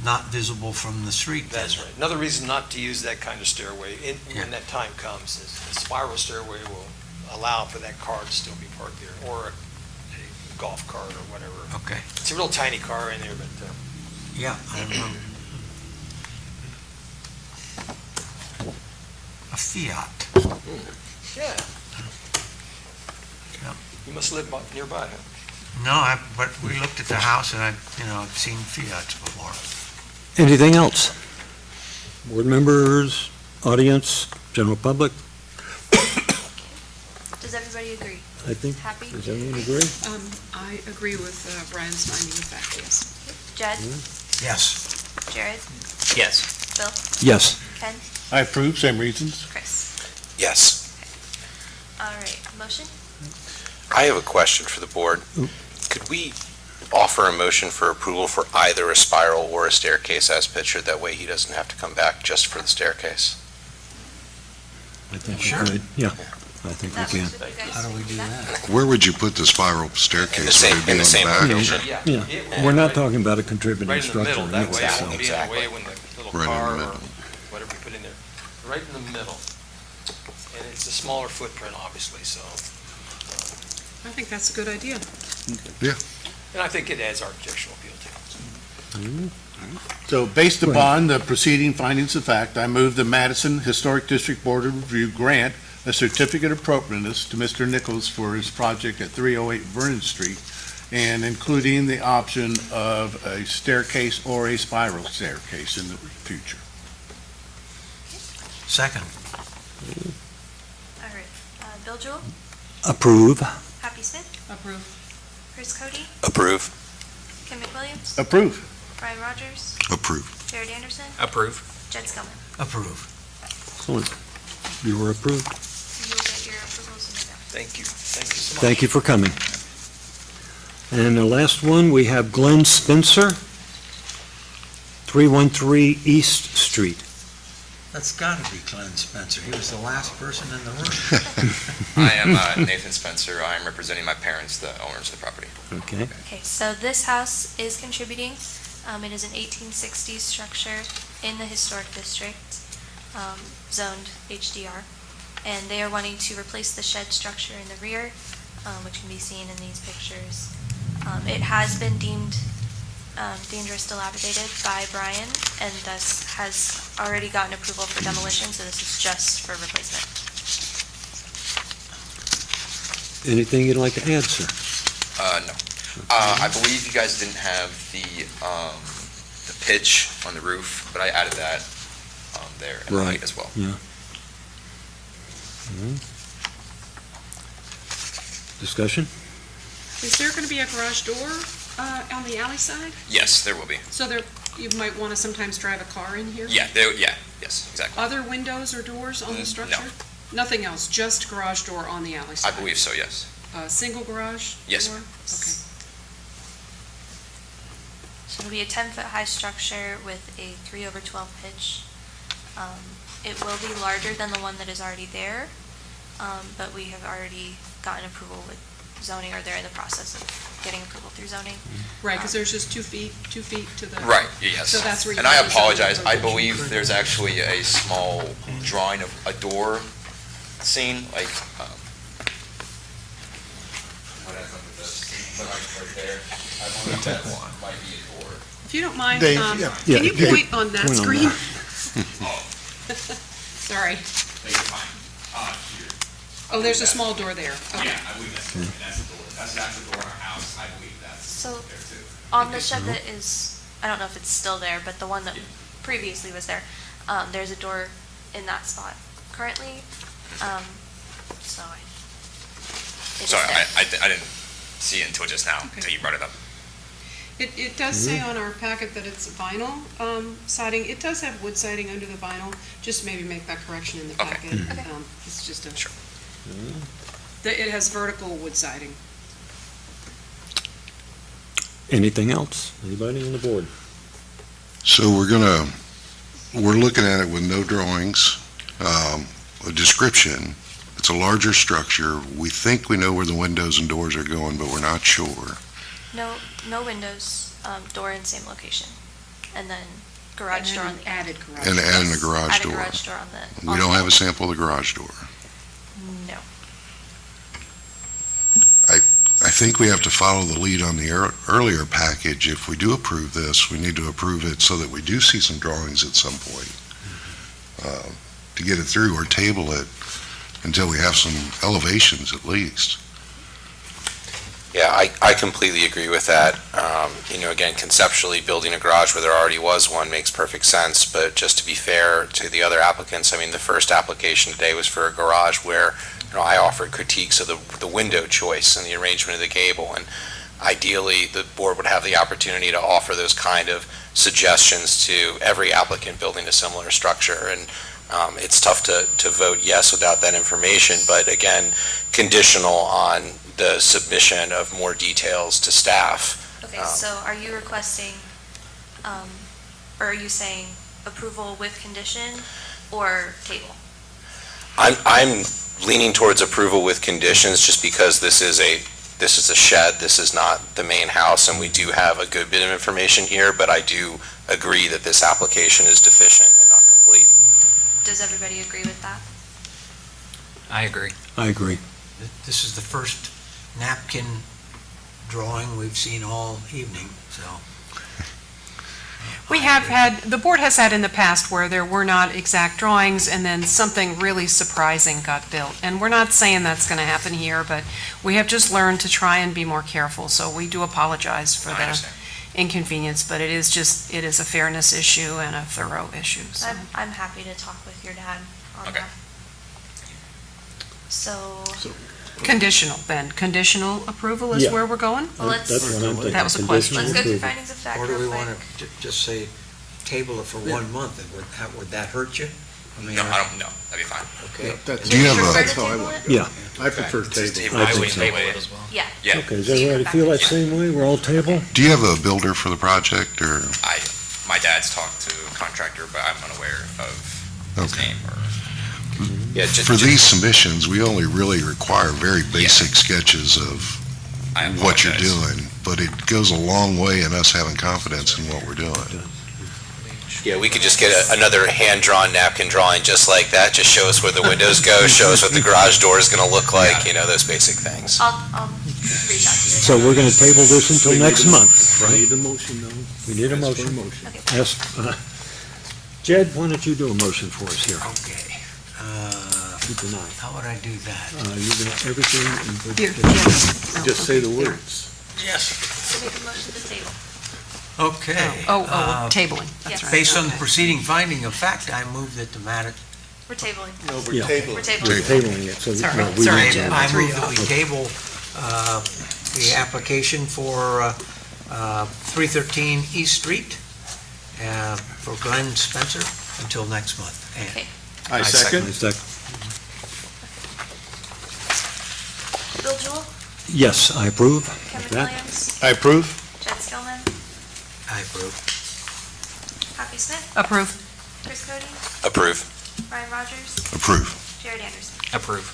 not visible from the street. That's right. Another reason not to use that kind of stairway when that time comes is a spiral stairway will allow for that car to still be parked there, or a golf cart or whatever. Okay. It's a real tiny car in there, but Yeah, I remember. A Fiat. yeah. Yep. You must live nearby, huh? No, but we looked at the house and I've seen Fiats before. Anything else? Board members, audience, general public? Does everybody agree? I think, Happy? does everyone agree? I agree with Brian's finding of fact, yes. Jed? Yes. Jared? Yes. Bill? Yes. Ken? I approve, same reasons. Chris? Yes. All right, motion? I have a question for the board. Could we offer a motion for approval for either a spiral or a staircase as pictured? That way he doesn't have to come back just for the staircase. I think Sure. we could, yeah, I think we can. How do we do that? Where would you put the spiral staircase? In the same- Would it be in the on same back? location. Yeah, we're not talking about a contributing Right in the structure. middle, that way it Exactly. won't be in the way when the little Right in the car or middle. whatever you put in there. Right in the middle. it's a smaller footprint, obviously, so. I think that's a good idea. And I think it adds architectural appeal too. So based upon the preceding findings of fact, I move the Madison Historic District Board of Review grant a certificate of appropriateness to Mr. Nichols for his project at 308 Vernon Street, and including the option of a staircase or a spiral staircase in the future. Second. All right. Bill Jewell, Approve. Happy Smith, Approve. Chris Cody, Approve. Kim McWilliams, Approve. Brian Rogers, Approved. Jared Anderson, Approve. Jed Skillman. Approve. Excellent. You were approved. You will get your approvals in the mail. Thank you so much. Thank you for coming. And the last one, we have Glenn Spencer, 313 East Street. That's got to be Glenn Spencer. He was the last person in the room. I am Nathan Spencer. I am representing my parents, the owners of the property. Okay. Okay, so this house is contributing. It is an 1860s structure in the historic district, zoned HDR. And they are wanting to replace the shed structure in the rear, which can be seen in these pictures. It has been deemed dangerous dilapidated by Brian, and thus has already gotten approval for demolition, so this is just for replacement. Anything you'd like to add, sir? No. I believe you guys didn't have the pitch on the roof, but I added that there at Right. night as well. Yeah. Discussion? Is there going to be a garage door on the alley side? Yes, there will be. So there, you might want to sometimes drive a car in here? Yes, exactly. Other windows or doors on the No. structure? Nothing else, just garage door on the alley I side? believe so, yes. Single garage? Yes, door? ma'am. Okay. So it'll be a 10-foot high structure with a 3/12 pitch. It will be larger than the one that is already there, but we have already gotten approval with zoning, or they're in the process of getting approval through zoning. Right, because there's just 2 feet to the... Right, yes. So that's where you... And I put the zoning apologize, I approach. believe there's actually a small drawing of a door scene, like, what I think this, right there. I believe that might be a door. If you don't mind, Dave, can yeah. you Yeah, point on that point on screen? that. Sorry. Oh, there's a small door there. Okay. I believe that's the door. That's the actual door in our house, I believe that's So there too. on the shed that is, I don't know if it's still there, but the one that previously was there, there's a door in that spot currently. So it is Sorry, there. I didn't see it until just now, until you brought it up. It does say on our packet that it's vinyl siding. It does have wood siding under the vinyl. Just maybe make that correction in the Okay. packet. Okay. It's just a... Sure. It has vertical wood siding. Anything else? Anybody on the board? So we're looking at it with no drawings, a description. It's a larger structure. We think we know where the windows and doors are going, but we're not sure. No windows, door in same location, and then garage door on the added garage. And adding a garage Add a door. garage door on the. We don't have a sample of the garage door. No. I think we have to follow the lead on the earlier package. If we do approve this, we need to approve it so that we do see some drawings at some point to get it through, or table it until we have some elevations at least. Yeah, I completely agree with that. Again, conceptually, building a garage where there already was one makes perfect sense, but just to be fair to the other applicants, I mean, the first application today was for a garage where, I offered critiques of the window choice and the arrangement of the gable, and ideally, the board would have the opportunity to offer those kind of suggestions to every applicant building a similar structure, and it's tough to vote yes without that information, but again, conditional on the submission of more details to staff. Okay, so are you requesting, or are you saying approval with condition or table? I'm leaning towards approval with conditions, just because this is a shed, this is not the main house, and we do have a good bit of information here, but I do agree that this application is deficient and not complete. Does everybody agree with that? I agree. I agree. This is the first napkin drawing we've seen all evening, so. We have had, the board has had in the past where there were not exact drawings and then something really surprising got built. And we're not saying that's going to happen here, but we have just learned to try and be more careful. So we do apologize for I the understand. inconvenience, but it is a fairness issue and a thorough issue. So. I'm happy to talk with your dad on Okay. that. So, Conditional, then. Conditional approval is Yeah. where we're going? well, let's, That's what I'm thinking. That was a question. let's go through Conditional findings of fact Or do we real want quick. to just say, table it for 1 month? Would that hurt you? I mean, No, I don't, no, that'd be fine. Okay. Do you have Prefer a, to table it? Yeah. I prefer Just table. I I think would so. table it as well. Yeah. Yeah. Okay, is So you everybody go feel back that to- same way? We're all table? do you have a builder for the project, or? My dad's talked to a contractor, but I'm unaware of his Okay. name or. Yeah, For these submissions, we only really require very basic sketches of I what you're apologize. doing, but it goes a long way in us having confidence in what we're doing. Yeah, we could just get another hand-drawn napkin drawing just like that, just show us where the windows go, show us what the garage door is gonna look like, you know, those basic things. I'll reach out to you. So we're going to table this until We next need a- month, We right? need a motion, though. We need a Ask for motion. Ask, Jed, why don't you do a motion for us here? Okay. Tonight. How would I do that? You're going to, everything in good Here, condition. yeah. Just say the words. Yes. So make a motion to table. Okay. Tabling, that's Yes. right. Based on the Okay. preceding finding of fact, I move that the matter, We're tabling. No, Yeah. We're We're tabling. tabling it, so. Sorry, no, we sorry, won't Jed. do it. I move that we table the application for 313 East Street for Glenn Spencer until next month. And Okay. I second. I second. Bill Jewell, Yes, I approve. Kevin That- Williams, I approve. Jed Skillman, I approve. Hoppy Smith, Approve. Chris Cody, Approve. Ryan Rogers, Approve. Jared Anderson. Approve.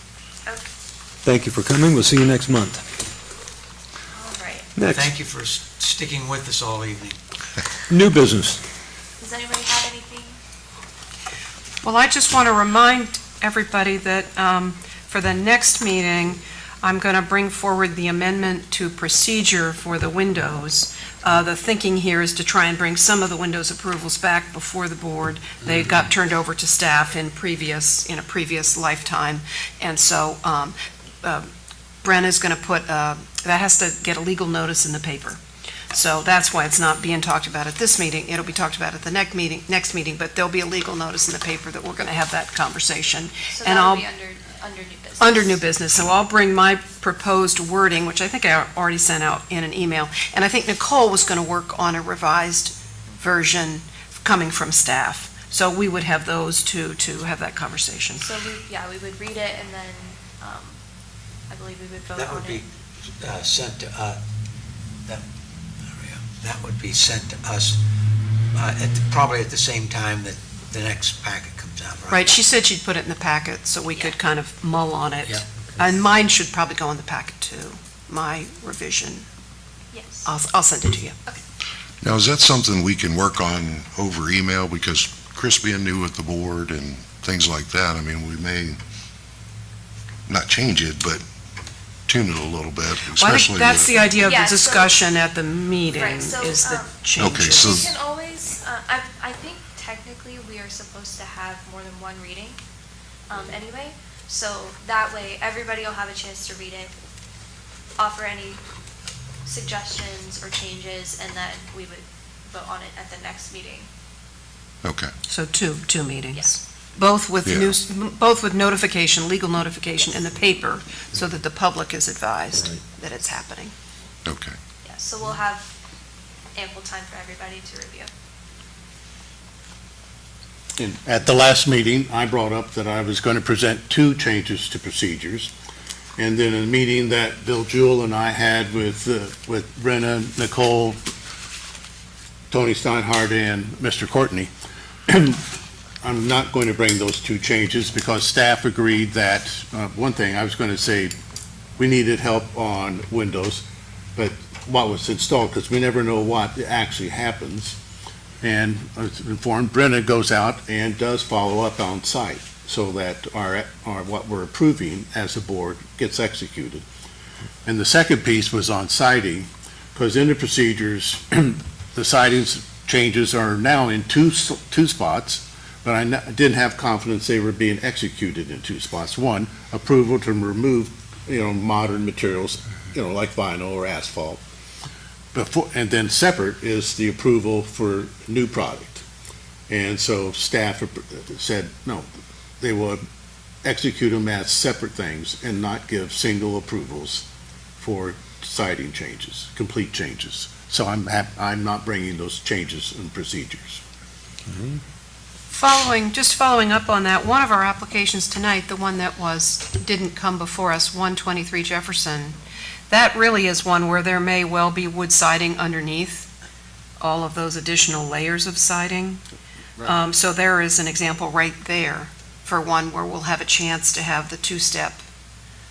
Thank you for coming. We'll see you next month. All right. Next, Thank you for sticking with us all evening. new business. Does anybody have anything? Well, I just want to remind everybody that for the next meeting, I'm going to bring forward the amendment to procedure for the windows. The thinking here is to try and bring some of the windows approvals back before the board. They got turned over to staff in a previous lifetime. And so Brenna's going to put, that has to get a legal notice in the paper. So that's why it's not being talked about at this meeting. It'll be talked about at the next meeting, but there'll be a legal notice in the paper that we're going to have that conversation. So And that I'll- would be under new business. Under new business, so I'll bring my proposed wording, which I think I already sent out in an email, and I think Nicole was going to work on a revised version coming from staff. So we would have those two to have that conversation. So we would read it and then, I believe we would vote That on would it. be sent to, that would be sent to us probably at the same time that the next packet comes out, right? Right, she said she'd put it in the packet, so we could kind of mull on it. Yeah. And mine should probably go in the packet too, my revision. Yes. I'll send it to you. Now, is that something we can work on over email? Because Chris being new with the board and things like that, I mean, we may not change it, but tune it a little bit, Well, I especially think that's with. the idea of the Yeah, so- discussion at the meeting, Right, so, is the Okay, changes. so- We can always, I think technically we are supposed to have more than one reading, anyway. So that way, everybody will have a chance to read it, offer any suggestions or changes, and then we would vote on it at the next meeting. Okay. So two meetings. Both with Yeah. both with notification, legal notification in the paper, so that the public is advised that it's happening. Okay. Yeah, so we'll have ample time for everybody to review. At the last meeting, I brought up that I was going to present 2 changes to procedures. And then in a meeting that Bill Jewell and I had with Brenna, Nicole, Tony Steinhardt, and Mr. Courtney, I'm not going to bring those 2 changes because staff agreed that, one thing, I was going to say, we needed help on windows, but what was installed, because we never know what actually happens. And I was informed, Brenna goes out and does follow up on site. so that what we're approving as a board gets executed. And the second piece was on siding, because in the procedures, the sidings changes are now in two spots, but I didn't have confidence they were being executed in two spots. One, approval to remove, modern materials, like vinyl or asphalt. And then separate is the approval for new product. And so staff said, no, they will execute them as separate things and not give single approvals for siding changes, complete changes. So I'm not bringing those changes in procedures. Following up on that, one of our applications tonight, the one that didn't come before us, 123 Jefferson, that really is one where there may well be wood siding underneath all of those additional layers of siding. So there is an example right there for one where we'll have a chance to have the two-step.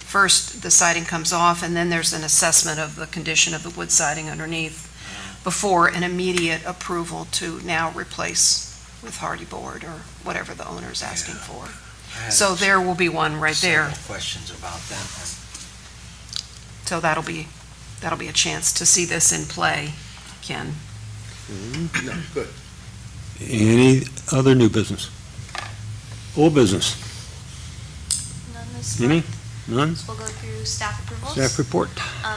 First, the siding comes off, and then there's an assessment of the condition of the wood siding underneath before an immediate approval to now replace with hardy board or whatever the owner's asking for. So there will be one right there. Several questions about that one. So that'll be a chance to see this in play, Ken. No, good. Any other new business? Old business? None this Any? month. None? So we'll go through staff approvals. Staff report.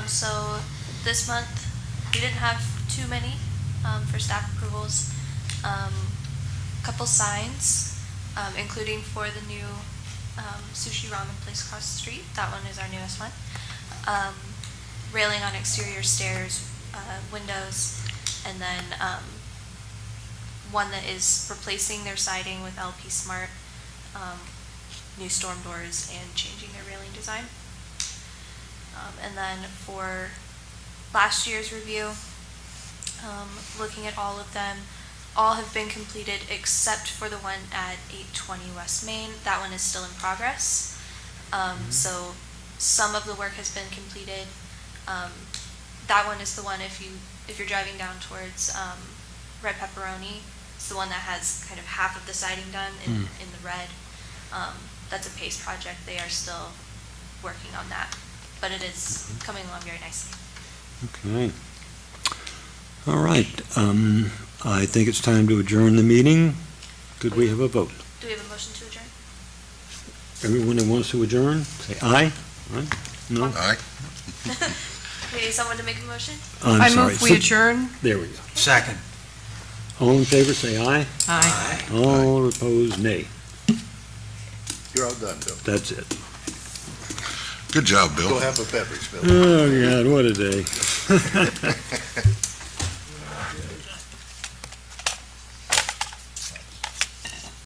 So this month, we didn't have too many for staff approvals. Couple signs, including for the new sushi ramen place across the street. That one is our newest one. Railing on exterior stairs, windows, and then one that is replacing their siding with LP Smart, new storm doors, and changing their railing design. And then for last year's review, looking at all of them, all have been completed except for the one at 820 West Main. That one is still in progress. So some of the work has been completed. That one is the one if you're driving down towards Red Pepperoni, it's the one that has kind of half of the siding done in the red. That's a PACE project. They are still working on that, but it is coming along very nicely. Okay. All right. I think it's time to adjourn the meeting. Could we have a vote? Do we have a motion to adjourn? Everyone that wants to adjourn, say aye. Aye? No? Aye. We need someone to make a motion? I sorry. move we adjourn. There we go. Second. All in favor, say aye. Aye. All opposed, nay. You're all done, Bill. That's it. Good job, Bill. Go have a beverage, Bill. Oh, God, what a day.